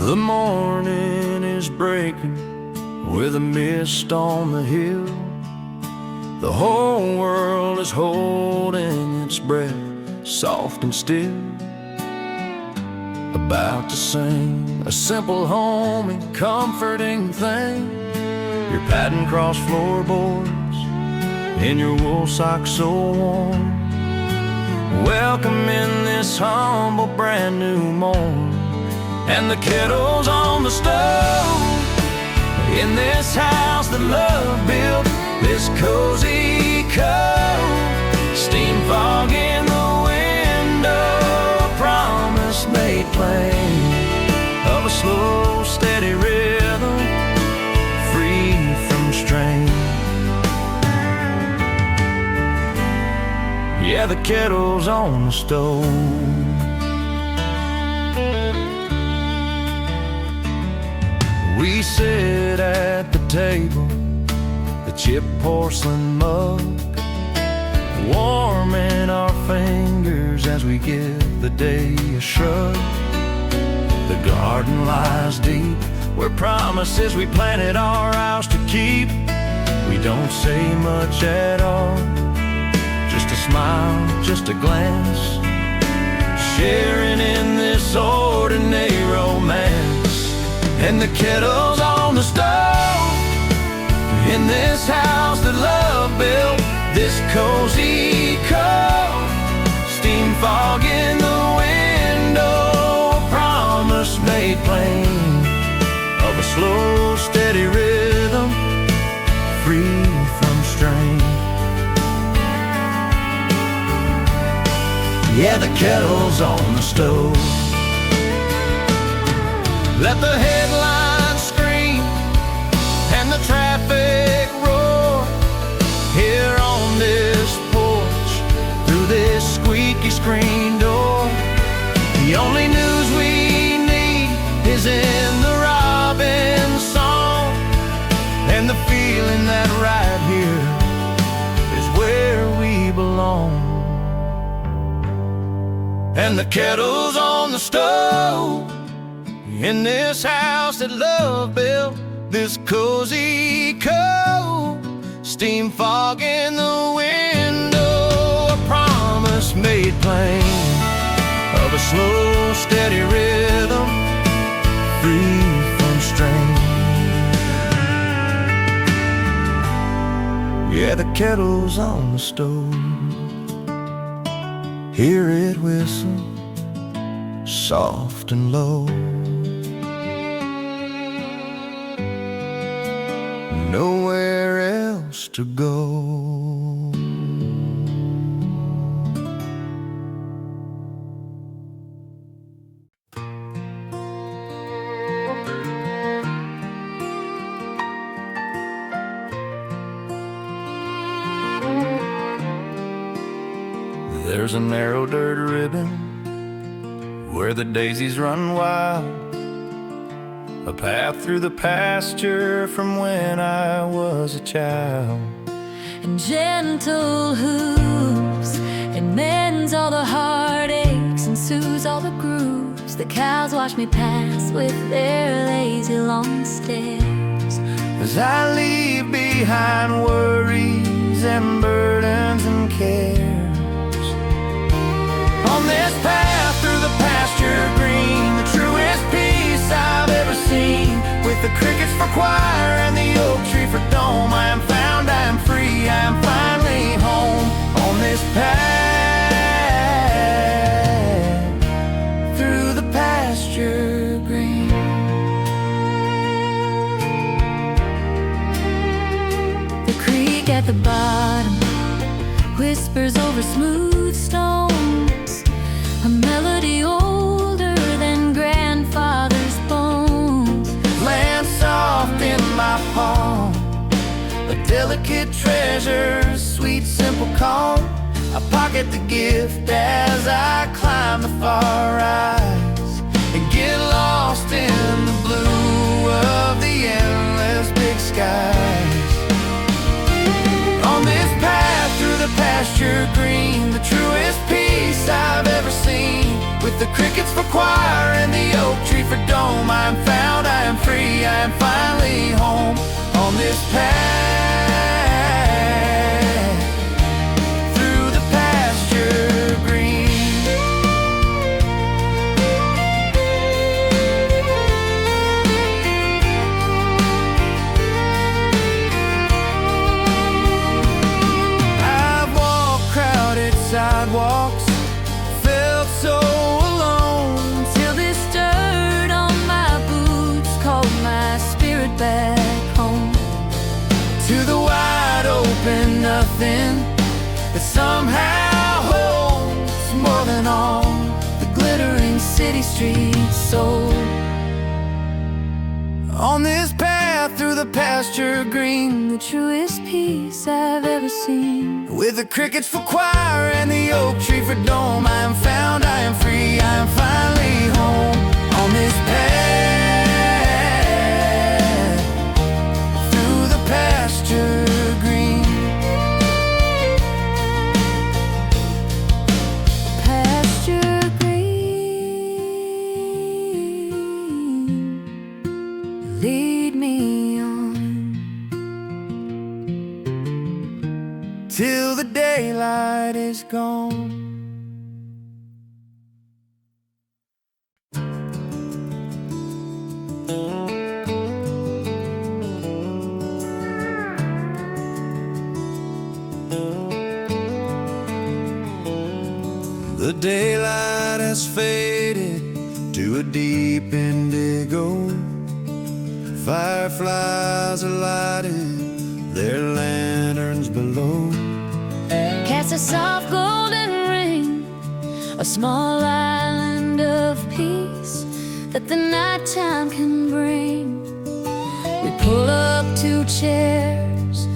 The morning is breaking with a mist on the hill. The whole world is holding its breath, soft and still, about to sing a simple, homey, comforting thing. Your pattern cross floorboards in your wool socks so warm, welcome in this humble brand new morn. And the kettle's on the stove in this house that love built, this cozy cove. Steam fog in the window, a promise made plain of a slow, steady rhythm, free from strain. Yeah, the kettle's on the stove. We sit at the table, the chipped porcelain mug, warming our fingers as we give the day a shrug. The garden lies deep, where promises we planted are ours to keep. We don't say much at all, just a smile, just a glance, sharing in this ordinary romance. And the kettle's on the stove in this house that love built, this cozy cove. Steam fog in the window, a promise made plain of a slow, steady rhythm, free from strain. Yeah, the kettle's on the stove. Let the headlines scream and the traffic roar here on this porch, through this squeaky screen door. The only news we need is in the robin's song, and the feeling that right here is where we belong. And the kettle's on the stove in this house that love built, this cozy cove. Steam fog in the window, a promise made plain of a slow, steady rhythm, free from strain. Yeah, the kettle's on the stove. Hear it whistle, soft and low. Nowhere else to go. There's a narrow dirt ribbon where the daisies run wild, a path through the pasture from when I was a child. And gentle hooves, it mends all the heartaches and soothes all the grooves. The cows watch me pass with their lazy long stares, as I leave behind worries and burdens and cares. On this path through the pasture green, the truest peace I've ever seen. With the crickets for choir and the oak tree for dome, I am found, I am free, I am finally home. On this path through the pasture green. The creek at the bottom whispers over smooth stones, a melody older than grandfather's bones. Land soft in my palm, a delicate treasure, sweet, simple calm. I pocket the gift as I climb the far rise and get lost in the blue of the endless big skies. On this path through the pasture green, the truest peace I've ever seen. With the crickets for choir and the oak tree for dome, I am found, I am free, I am finally home. On this path through the pasture green. I've walked crowded sidewalks, felt so alone, Till this dirt on my boots called my spirit back home. to the wide open nothing that somehow holds more than all The glittering city streets sold. on this path through the pasture green. The truest peace I've ever seen. With the crickets for choir and the oak tree for dome, I am found, I am free, I am finally home. On this path through the pasture green. Pasture green, lead me on Till the daylight is gone. The daylight has faded to a deep indigo. Fireflies are lighting their lanterns below. cast a soft golden ring, a small island of peace that the nighttime can bring. We pull up 2 chairs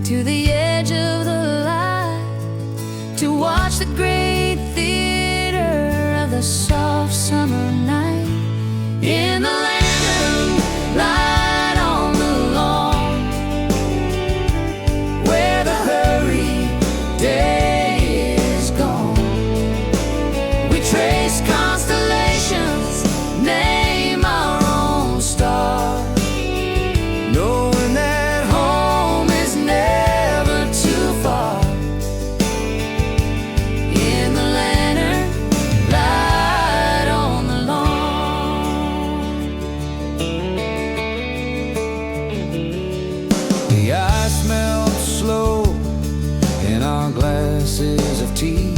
to the edge of the light to watch the great theater of the soft summer night. In the lantern light on the lawn, where the hurried day is gone, we trace constellations, name our own star, Knowing that home is never too far. In the lantern light on the lawn. the ice melts slow in our glasses of tea.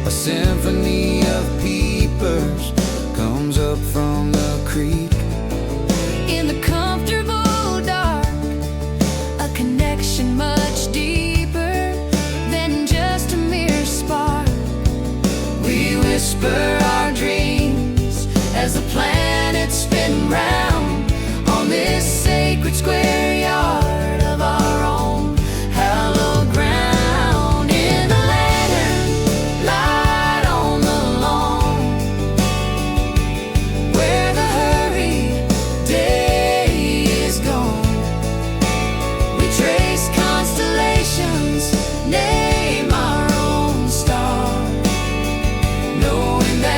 A symphony of peepers comes up from the creek. In the comfortable dark, a connection much deeper than just a mere spark. We whisper our dreams as the planets spin round on this sacred square yard of our own hallowed ground. In the lantern light on the lawn, where the hurried day is gone, we trace constellations, name our own star, knowing that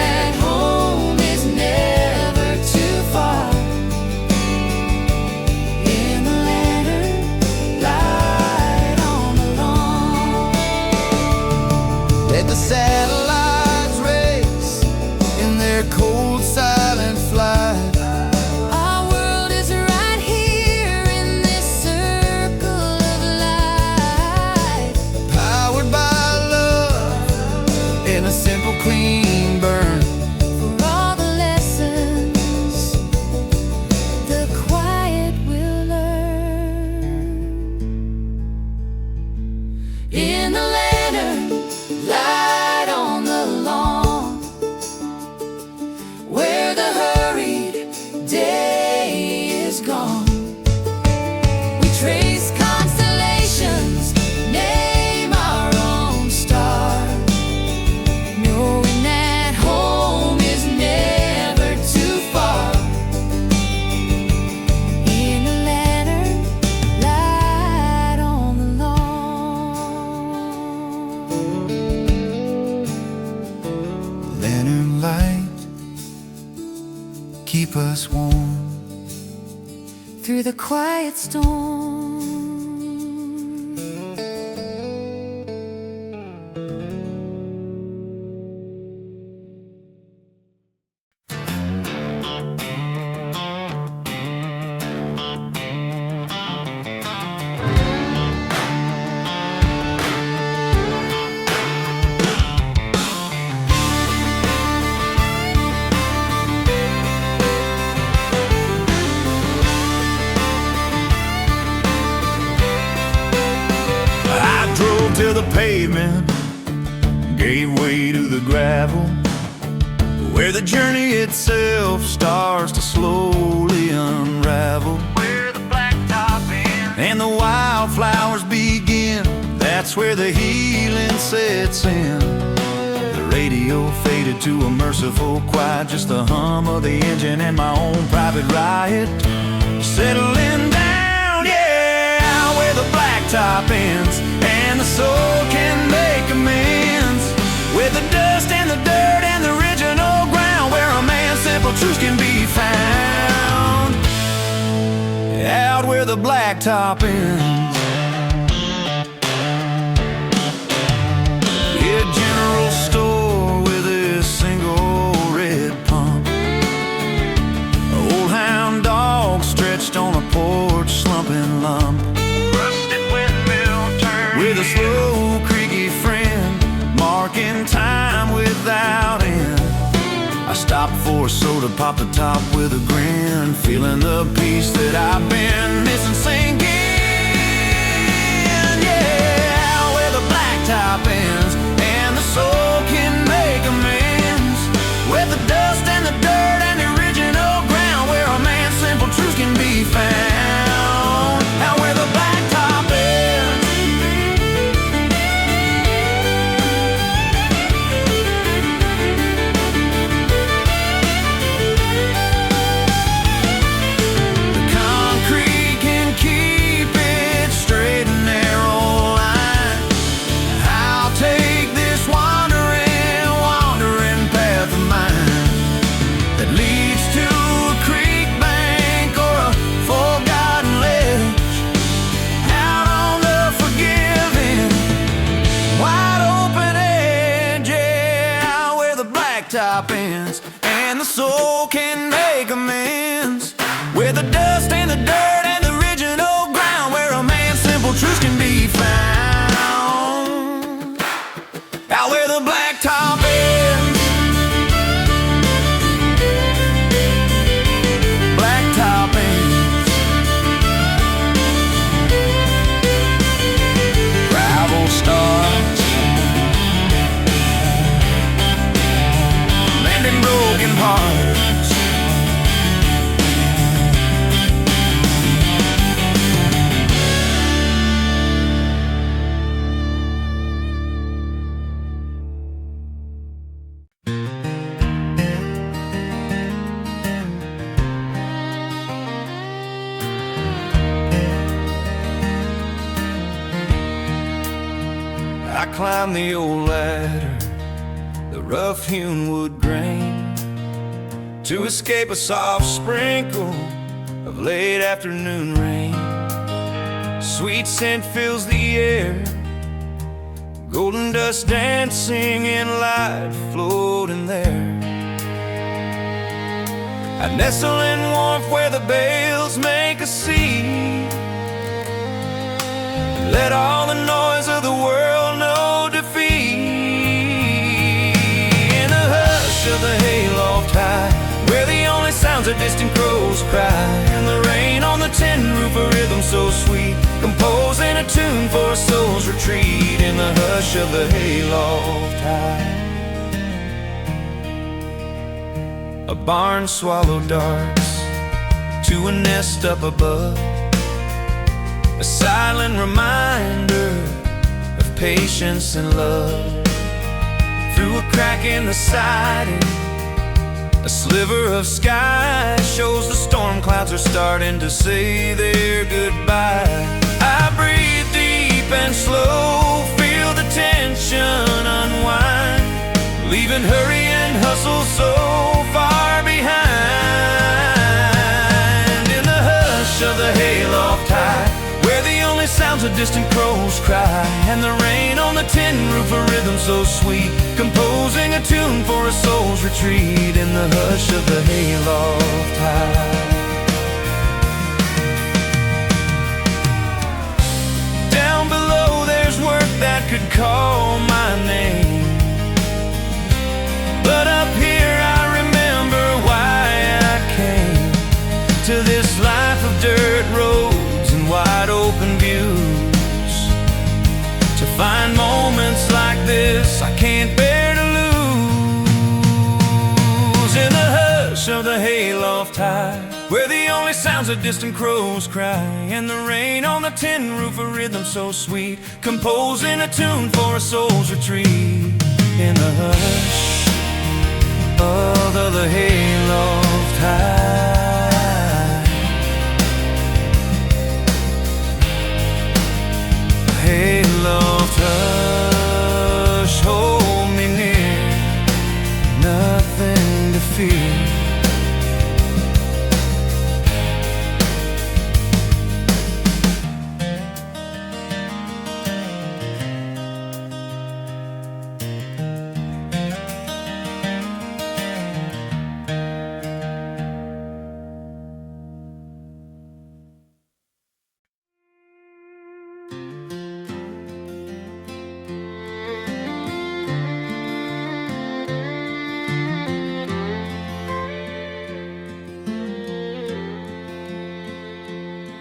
through the quiet storm. Till the pavement gave way to the gravel, where the journey itself starts to slowly unravel, where the blacktop ends and the wildflowers begin. That's where the healing sets in. The radio faded to a merciful quiet, just the hum of the engine and my own private riot settling down, yeah, out where the blacktop ends and the soul can make amends, with the dust and the dirt and the original ground, where a man's simple truth can be found, out where the blacktop ends. Yeah, general store with a single red pump, an old hound dog stretched on a porch slumping lump, with a slow, creaky friend, marking time without end. I stopped for a soda, popped the top with a grin, feeling the peace that I've been missing sink in. Yeah, where the blacktop ends and the soul can make amends, with the dust and the dirt and the original ground, where a man's simple truth can be found, out where the blacktop ends. Blacktop ends and the soul can make amends, where the dust and the dirt and the original ground, where a man's simple truth can be found, out where the blacktop ends. Blacktop ends. Gravel starts mending broken parts. I climbed the old ladder, the rough-hewn wood grain, to escape a soft sprinkle of late afternoon rain. Sweet scent fills the air, golden dust dancing in light floating there. I nestle in warmth where the bales make a sea, and let all the noise of the world know defeat. In the hush of the hayloft high, where the only sounds are distant crows cry, and the rain on the tin roof, a rhythm so sweet, composing a tune for a soul's retreat. In the hush of the hayloft high, a barn swallow darts to a nest up above, a silent reminder of patience and love. Through a crack in the siding, a sliver of sky shows the storm clouds are starting to say their goodbye. I breathe deep and slow, feel the tension unwind, leaving hurry and hustle so far behind. In the hush of the hayloft high, where the only sounds are distant crows cry, and the rain on the tin roof, a rhythm so sweet, composing a tune for a soul's retreat in the hush of the hayloft high. Down below there's work that could call my name, but up here I remember why I came to this life of dirt roads and wide open views, to find moments like this I can't bear to lose. In the hush of the hayloft high, where the only sounds are distant crows cry, and the rain on the tin roof, a rhythm so sweet, composing a tune for a soul's retreat in the hush of the hayloft high. Hayloft hush, hold me near, nothing to fear.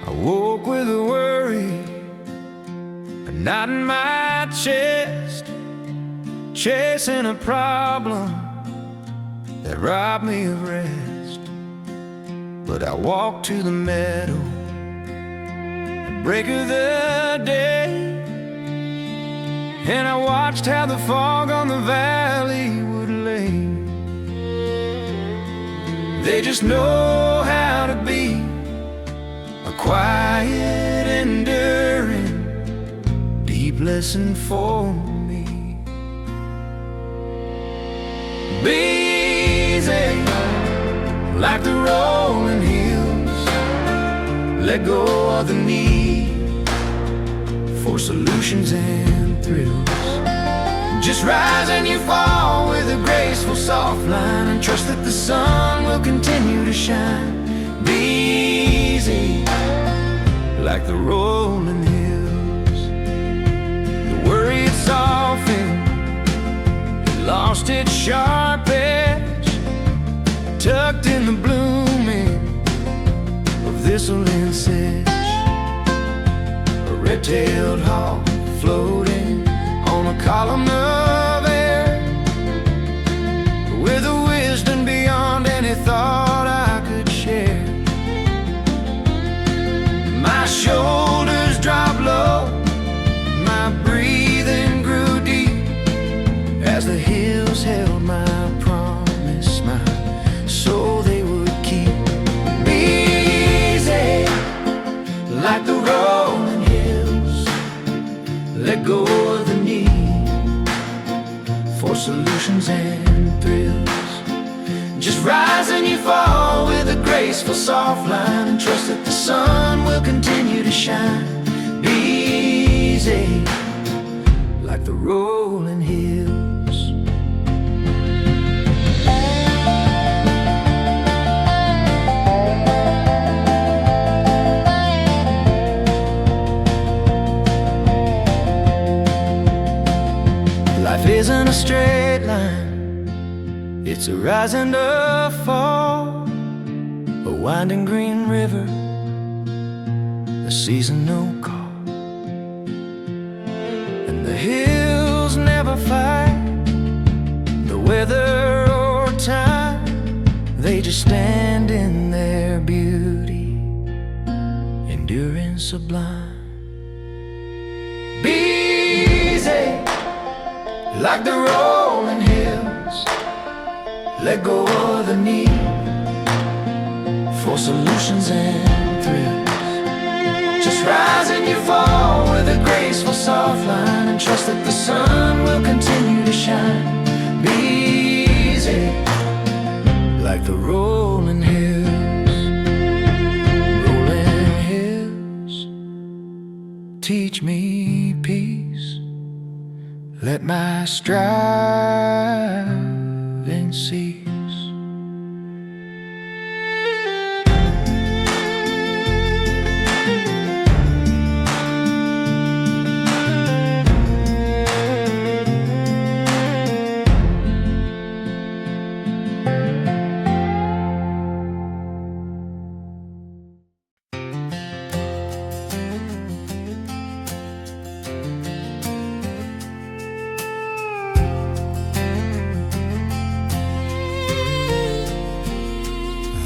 I woke with a worry, a knot in my chest, chasing a problem that robbed me of rest. But I walked to the meadow at break of the day, and I watched how the fog on the valley would lay. They just know how to be a quiet, enduring, deep lesson for me. Be easy, like the rolling hills. Let go of the need for solutions and thrills. Just rise and you fall with a graceful, soft line, and trust that the sun will continue to shine. Be easy, like the rolling hills. The worry it softened, it lost its sharp edge, tucked in the blooming of thistle and sedge. A red-tailed hawk floating on a column of air, with a wisdom beyond any thought I could share. My shoulders dropped low, my breathing grew deep, as the hills held my promise, my soul they would keep. Be easy, like the rolling hills. Let go of the need for solutions and thrills. Just rise and you fall with a graceful, soft line, and trust that the sun will continue to shine. Be easy, like the rolling hills. Life isn't a straight line, it's a rise and a fall, a winding green river, a seasonal call. And the hills never fight the weather or time, they just stand in their beauty, enduring sublime. Be easy, like the rolling hills. Let go of the need for solutions and thrills. Just rise and you fall with a graceful, soft line, and trust that the sun will continue to shine. Be easy, like the rolling hills. Rolling teach me peace. Let my striving cease.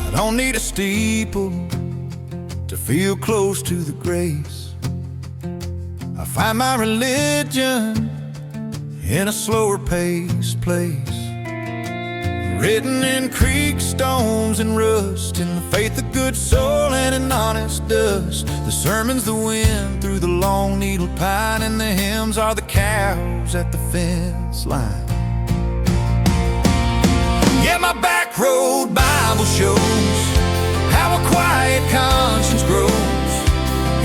I don't need a steeple to feel close to the grace. I find my religion in a slower paced place, written in creek stones and rust, in the faith of good soul and an honest dust. The sermon's the wind through the long needled pine, and the hymns are the cows at the fence line. Yeah, my back road Bible shows how a quiet conscience grows,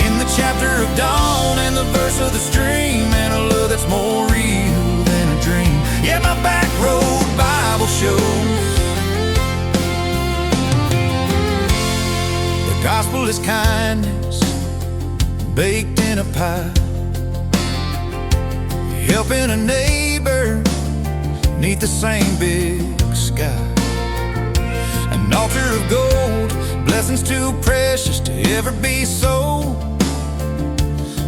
in the chapter of dawn and the verse of the stream, and a love that's more real than a dream. Yeah, my back road Bible shows the gospel is kindness baked in a pie, helping a neighbor neath the same big sky. An altar of gold, blessings too precious to ever be sold.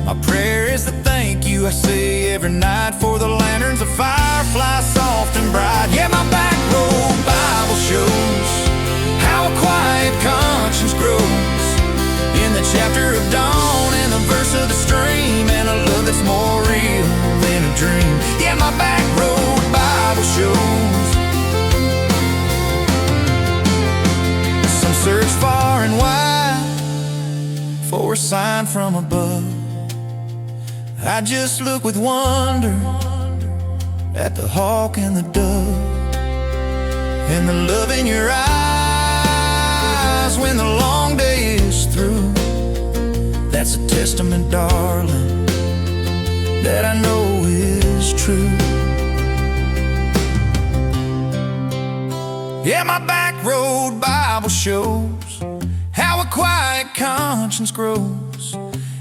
My prayer is the thank you I say every night for the lanterns of fire fly soft and bright. Yeah, my back road Bible shows how a quiet conscience grows, in the chapter of dawn and the verse of the stream, and a love that's more real than a dream. Yeah, my back road Bible shows. Some search far and wide for a sign from above. I just look with wonder at the hawk and the dove, and the love in your eyes when the long day is through. That's a testament, darling, that I know is true. Yeah, my back road Bible shows how a quiet conscience grows,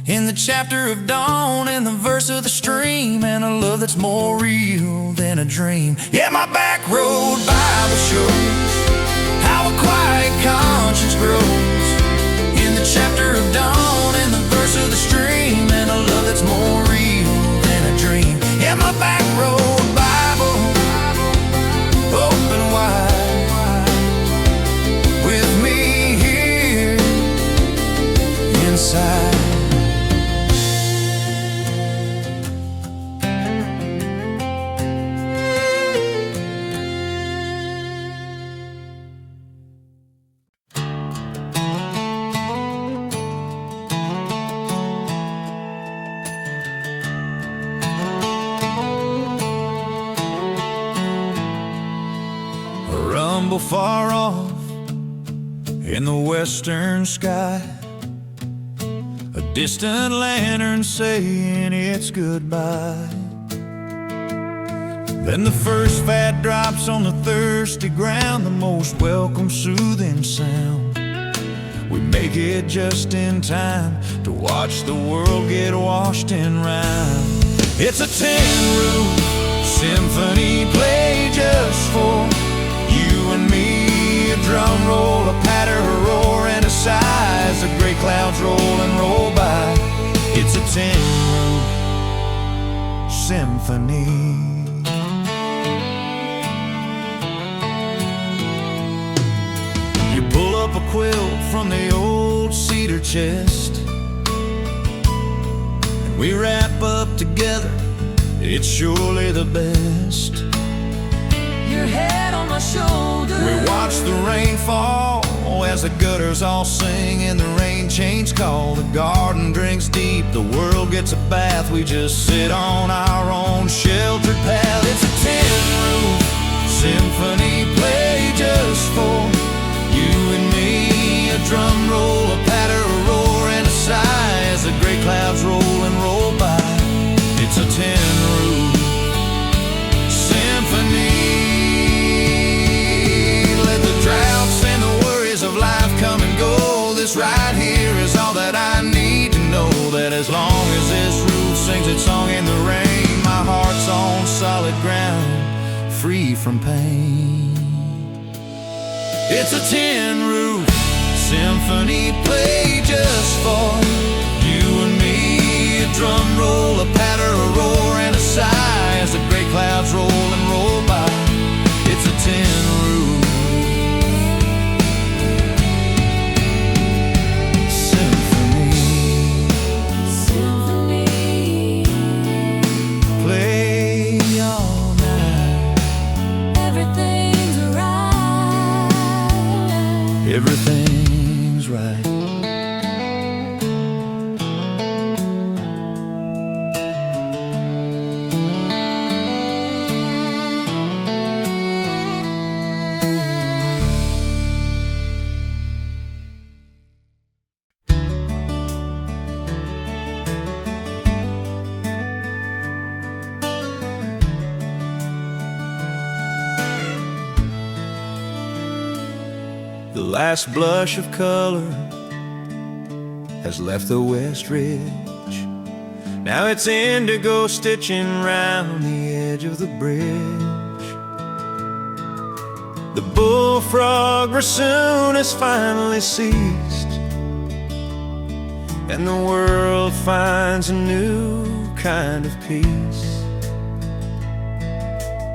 in the chapter of dawn and the verse of the stream, and a love that's more real than a dream. Yeah, my back road Bible shows how a quiet conscience grows, in the chapter of dawn and the verse of the stream, and a love that's more real than a dream. Yeah, my back road Bible, open wide, with me here inside. Rumble far off in the western sky, a distant lantern saying it's goodbye. Then the first fat drops on the thirsty ground, the most welcome soothing sound. We make it just in time to watch the world get washed in rhyme. It's a tin-roof symphony played just for you and me, a drum roll, a patter, a roar, and a sigh as the gray clouds roll and roll by. It's a tin-roof symphony. You pull up a quilt from the old cedar chest, and we wrap up together, it's surely the best. Your head on my shoulder, we watch the rain fall as the gutters all sing and the rain chains call. The garden drinks deep, the world gets a bath. We just sit on our own sheltered path. It's a tin-roof symphony played just for you and me, a drum roll, a patter, a roar, and a sigh as the gray clouds roll and roll here is all that I need to know, that as long as this roof sings its song in the rain, my heart's on solid ground, free from pain. It's a tin roof symphony played just for you and me. A drum roll, a patter, a roar, and a sigh as the gray clouds roll and roll by. It's a tin roof symphony. Play all night. Everything's right. Everything's right. The last blush of color has left the West Ridge. Now it's indigo stitching round the edge of the bridge. The bullfrog bassoon has finally ceased, and the world finds a new kind of peace.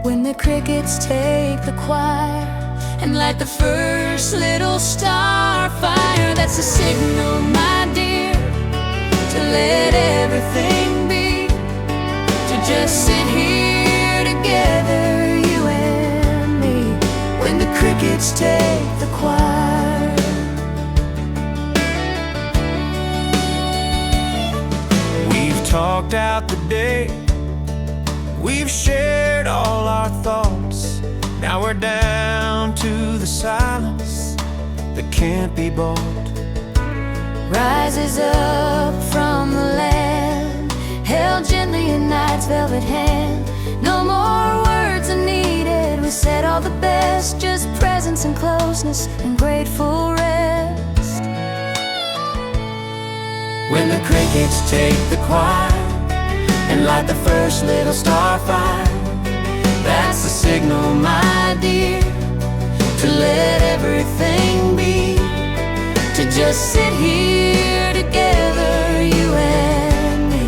When the crickets take the choir and light the first little star fire, that's a signal, my dear, to let everything be, to just sit here together, you and me. When the crickets take the choir, we've talked out the day, we've shared all our thoughts. Now we're down to the silence that can't be bought. rises up from the land, held gently in night's velvet hand. No more words are needed, we said all the best, just presence and closeness and grateful rest. When the crickets take the choir and light the first little star fire, that's the signal, my dear, to let everything be, to just sit here together, you and me.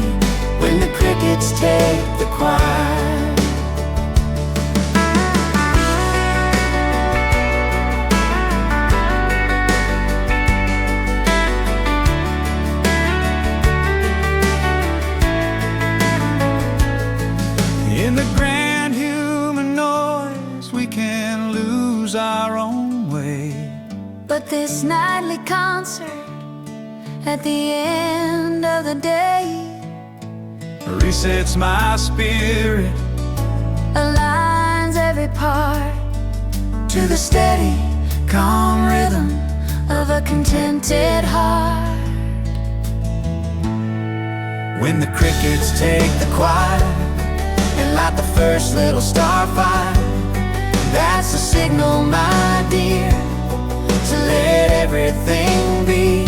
When the crickets take the choir. In the grand human noise, we can lose our own way. But this nightly concert at the end of the day Resets my spirit aligns every part to the steady, calm rhythm of a contented heart. when the crickets take the choir and light the first little star fire. That's the signal, my dear, to let everything be,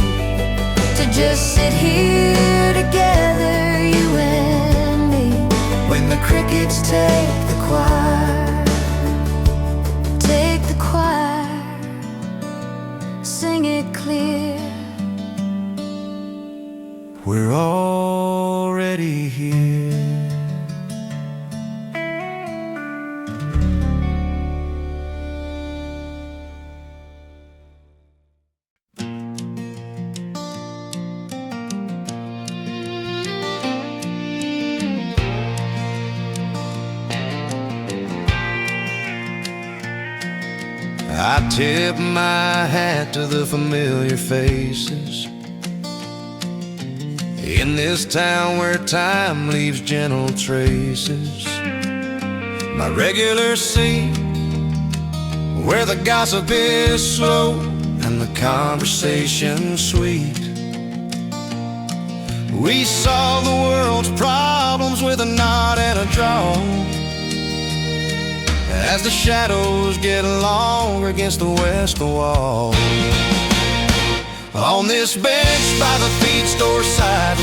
to just sit here together, you and me, when the crickets take the choir. Take the choir, sing it clear. We're already here. I tip my hat to the familiar faces in this town where time leaves gentle traces. My regular seat, where the gossip is slow and the conversation sweet. We solve the world's problems with a nod and a draw, as the shadows get longer against the west wall. On this bench by the feed store side,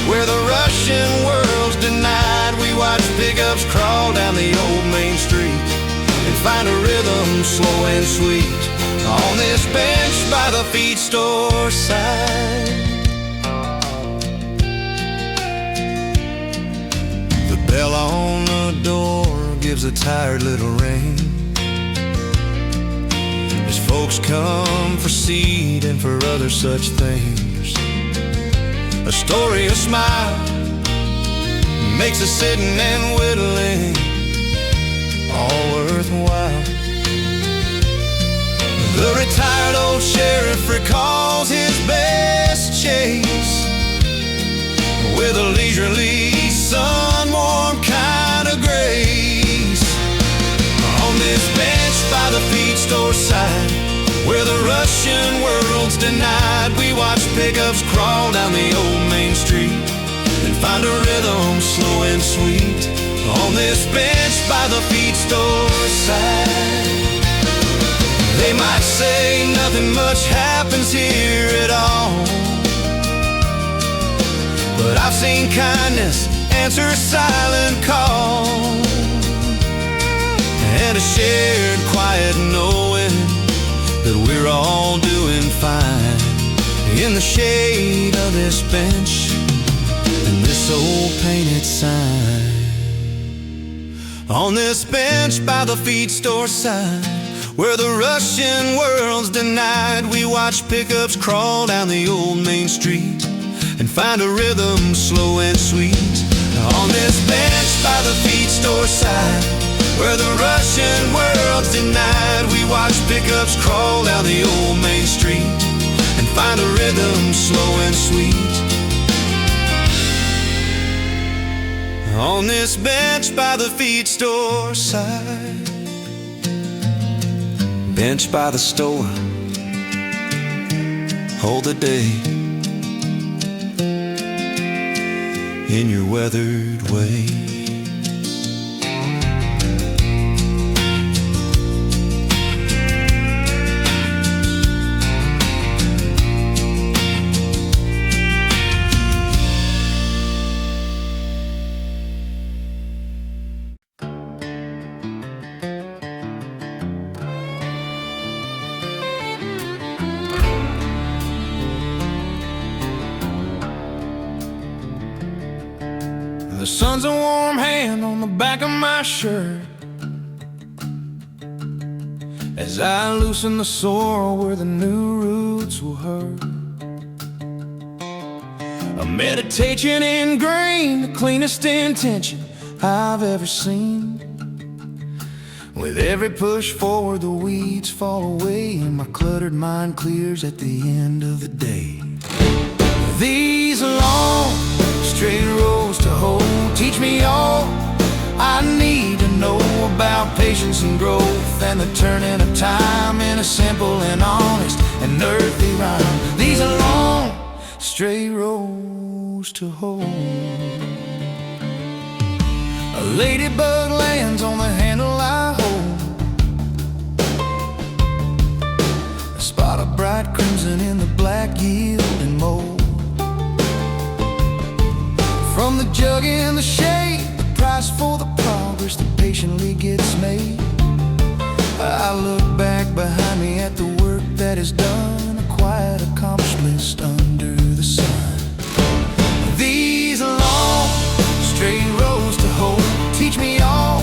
where the Russian world's denied, we watch pickups crawl down the old main street and find a rhythm slow and sweet. On this bench by the feed store side. The bell on the door gives a tired little ring as folks come for seed and for other such things. A story, a smile, makes us sitting and whittling all worthwhile. The retired old sheriff recalls his best chase with a leisurely, sun-warm kind of grace. On this bench by the feed store side, where the Russian world's denied, we watch pickups crawl down the old main street and find a rhythm slow and sweet. On this bench by the feed store side. They might say nothing much happens here at all, but I've seen kindness answer a silent call, and a shared quiet knowing that we're all doing fine in the shade of this bench and this old painted sign. On this bench by the feed store side, where the Russian world's denied, we watch pickups crawl down the old main street and find a rhythm slow and sweet. On this bench by the feed store side, where the Russian world's denied, we watch pickups crawl down the old main street and find a rhythm slow and sweet. On this bench by the feed store side, bench by the store, hold the day in your weathered way. The sun's a warm hand on the back of my shirt as I loosen the soil where the new roots will hurt. A meditation ingrained, the cleanest intention I've ever seen. With every push forward, the weeds fall away and my cluttered mind clears at the end of the day. These long straight roads to hold teach me all I need to know about patience and growth and the turning of time in a simple and honest and earthy rhyme. These are long straight roads to hold. A ladybug lands on the handle I hold, a spot of bright crimson in the black yielding mold. From the jug in the shade, the price for the progress that patiently gets made. I look back behind me at the work that is done, a quiet accomplishment under the sun. These long, straight roads to hold teach me all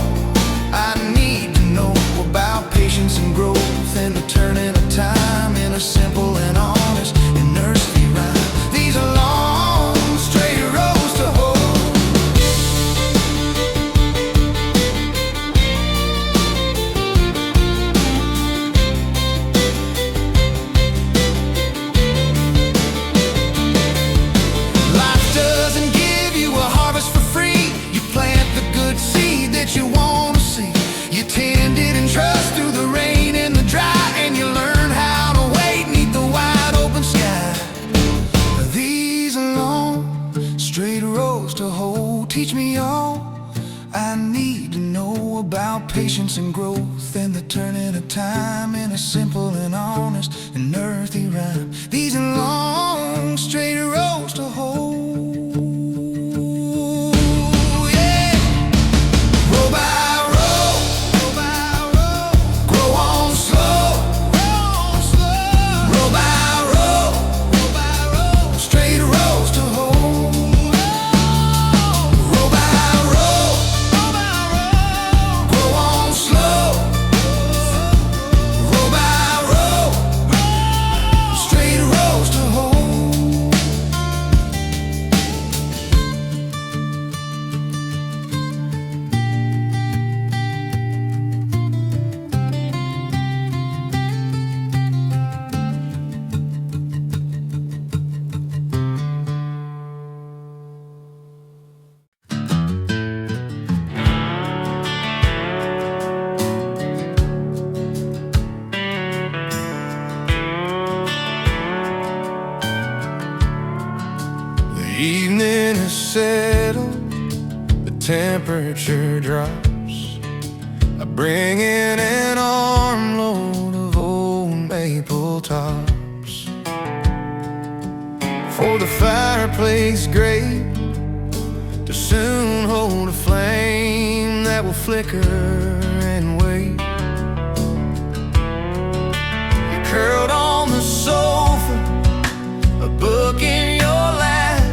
I need to know about patience and growth and the turning of time in a simple and honest and earthy rhyme. These are long, straight roads to hold. You want to see, you tend it and trust through the rain and the dry, and you learn how to wait neath the wide open sky. These long straight roads to hold teach me all I need to know about patience and growth, and the turning of time in a simple and honest and earthy rhyme. These are long, straight roads to hoe. Evening is settled, the temperature drops. I bring in an armload of old maple tops for the fireplace grate to soon hold a flame that will flicker and wait. You're curled on the sofa, a book in your lap,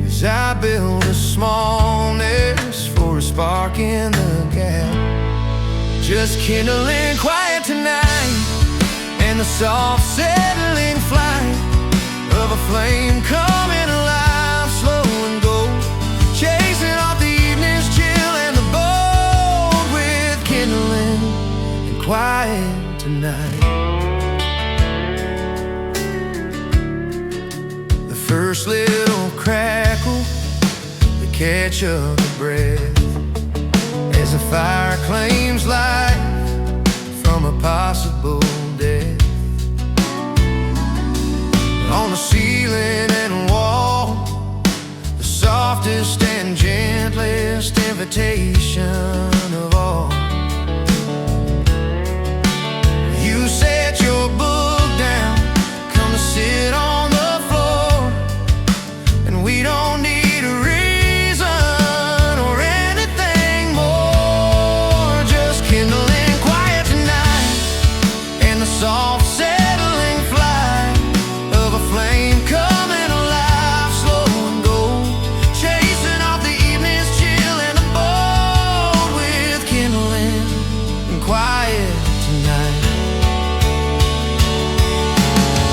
as I build a small nest for a spark in the gap. Just kindling quiet tonight, and the soft settling flight of a flame coming alive, slow and gold, chasing off the evening's chill and the bold with kindling and quiet tonight. The first little crackle, the catch of the breath, as the fire claims life from a possible death. On the ceiling and wall, the softest and gentlest invitation of all. You set your book down, come to sit on the floor, and we don't need a reason or anything more. Just kindling quiet tonight, and the soft settling flight of a flame coming alive, slow and gold, chasing off the evening's chill and the bold with kindling and quiet tonight.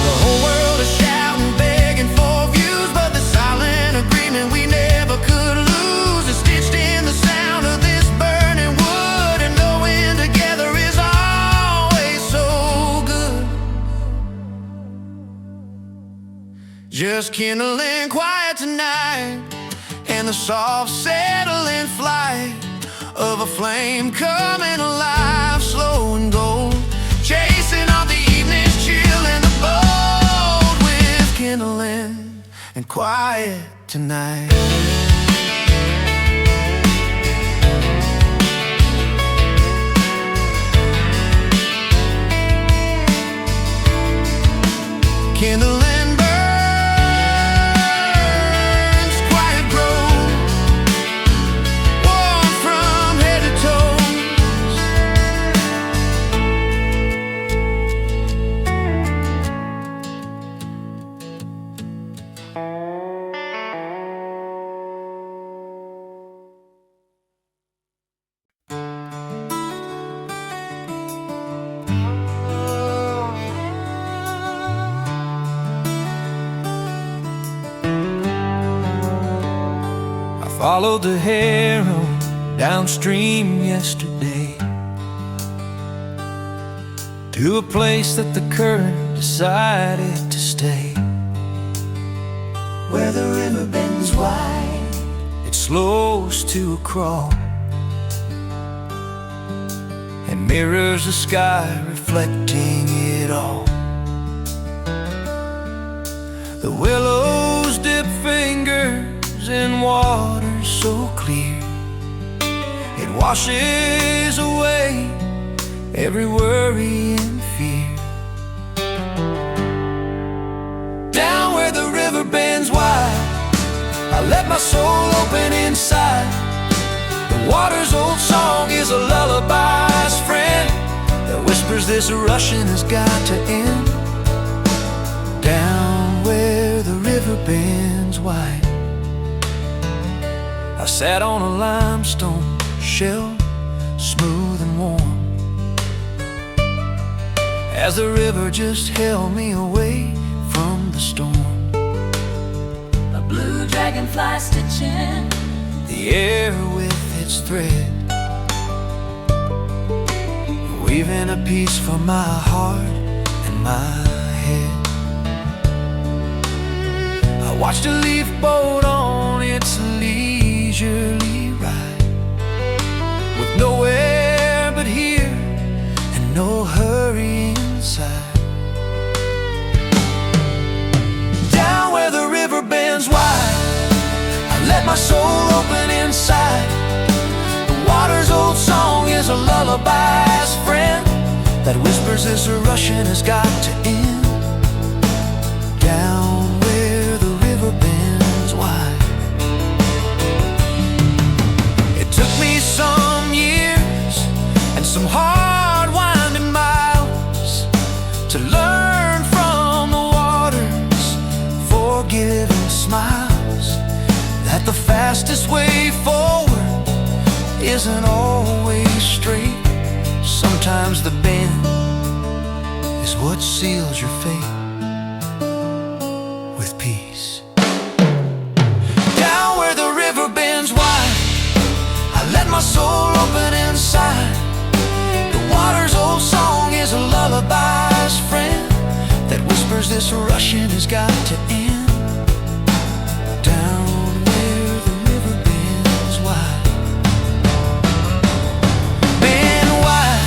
The whole world is shouting, begging for views, but the silent agreement we never could lose is stitched in the sound of this burning wood, and knowing together is always so good. Just kindling quiet tonight, and the soft settling flight of a flame coming alive, slow and gold, chasing off the evening's chill and the bold with kindling and quiet tonight. Kindling burns, quiet grows, warm from head to toes. Followed the harrow downstream yesterday to a place that the current decided to stay, where the river bends wide, it slows to a crawl, and mirrors the sky reflecting it all. The willows dip fingers in water so clear, washes away every worry and fear. Down where the river bends wide, I let my soul open inside. The water's old song is a lullaby's friend that whispers this rushing has got to end. Down where the river bends wide, I sat on a limestone shelf, smooth and warm, as the river just held me away from the storm. A blue dragonfly stitching the air with its thread, weaving a piece for my heart and my head. I watched a leaf boat on its leisurely ride, with nowhere but here and no hurry inside. Down where the river bends wide, I let my soul open inside. The water's old song is a lullaby's friend that whispers this rushing has got to end. Down where the river bends wide. It took me some years and some hard winding miles to learn from the water's forgiving smiles that the fastest way forward isn't always straight. Sometimes the bend is what seals your fate with peace. Down where the river bends wide, I let my soul open inside. The water's old song is a lullaby's friend that whispers this rushing has got to end. Down where the river bends wide, bend wide,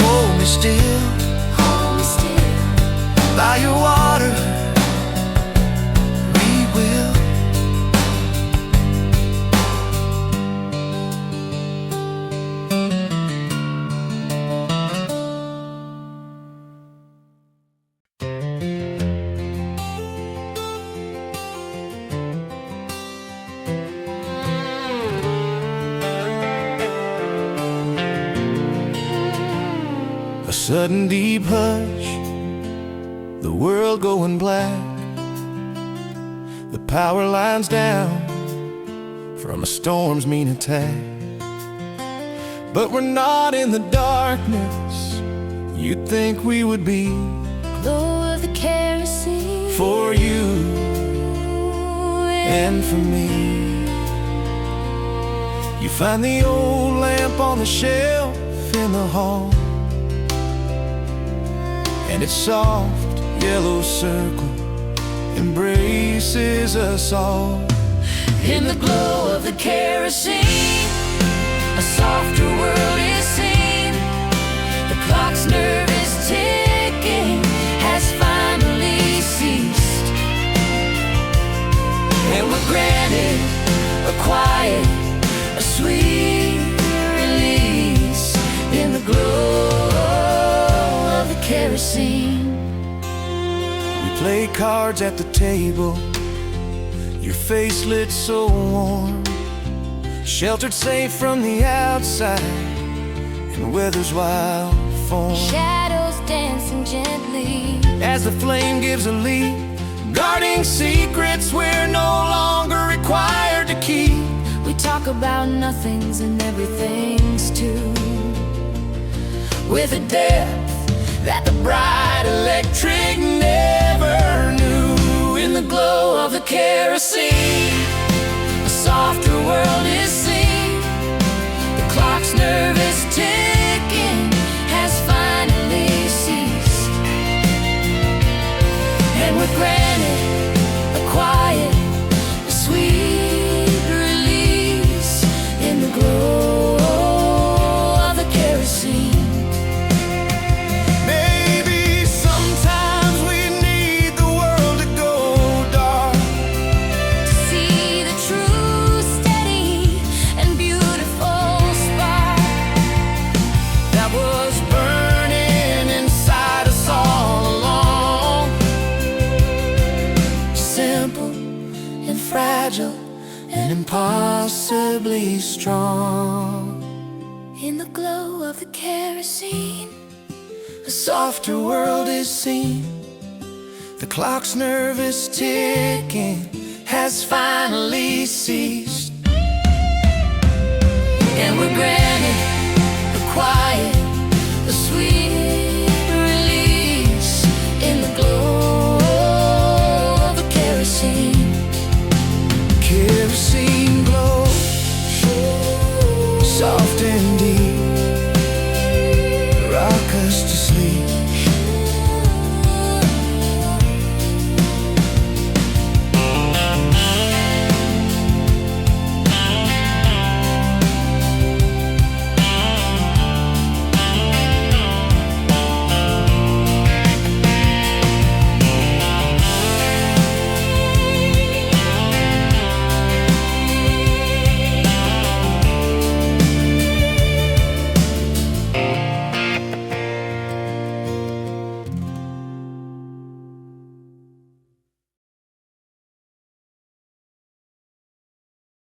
hold me still by your water, we will. A sudden deep hush, the world going black, the power lines down from a storm's mean attack. But we're not in the darkness you'd think we would be. glow of the kerosene For you and for me. You find the old lamp on the shelf in the hall, and its soft yellow circle embraces us all. in the glow of the kerosene. A softer world is seen. The clock's nervous ticking has finally ceased, and we're granted a quiet, a sweet release in the glow of the kerosene. We play cards at the table, your face lit so warm, sheltered safe from the outside and weather's wild form. Shadows dancing gently As the flame gives a leap, guarding secrets we're no longer required to keep. we talk about nothings and everything's too, With a depth that the bright electric never knew. In the glow of the kerosene, a softer world is seen. The clock's nervous ticking has finally ceased, and we're granted a quiet, a sweet release in the glow of the kerosene. maybe sometimes we need the world to go dark to fragile and impossibly strong. In the glow of the kerosene, A softer world is seen. The clock's nervous ticking has finally ceased, and we're granted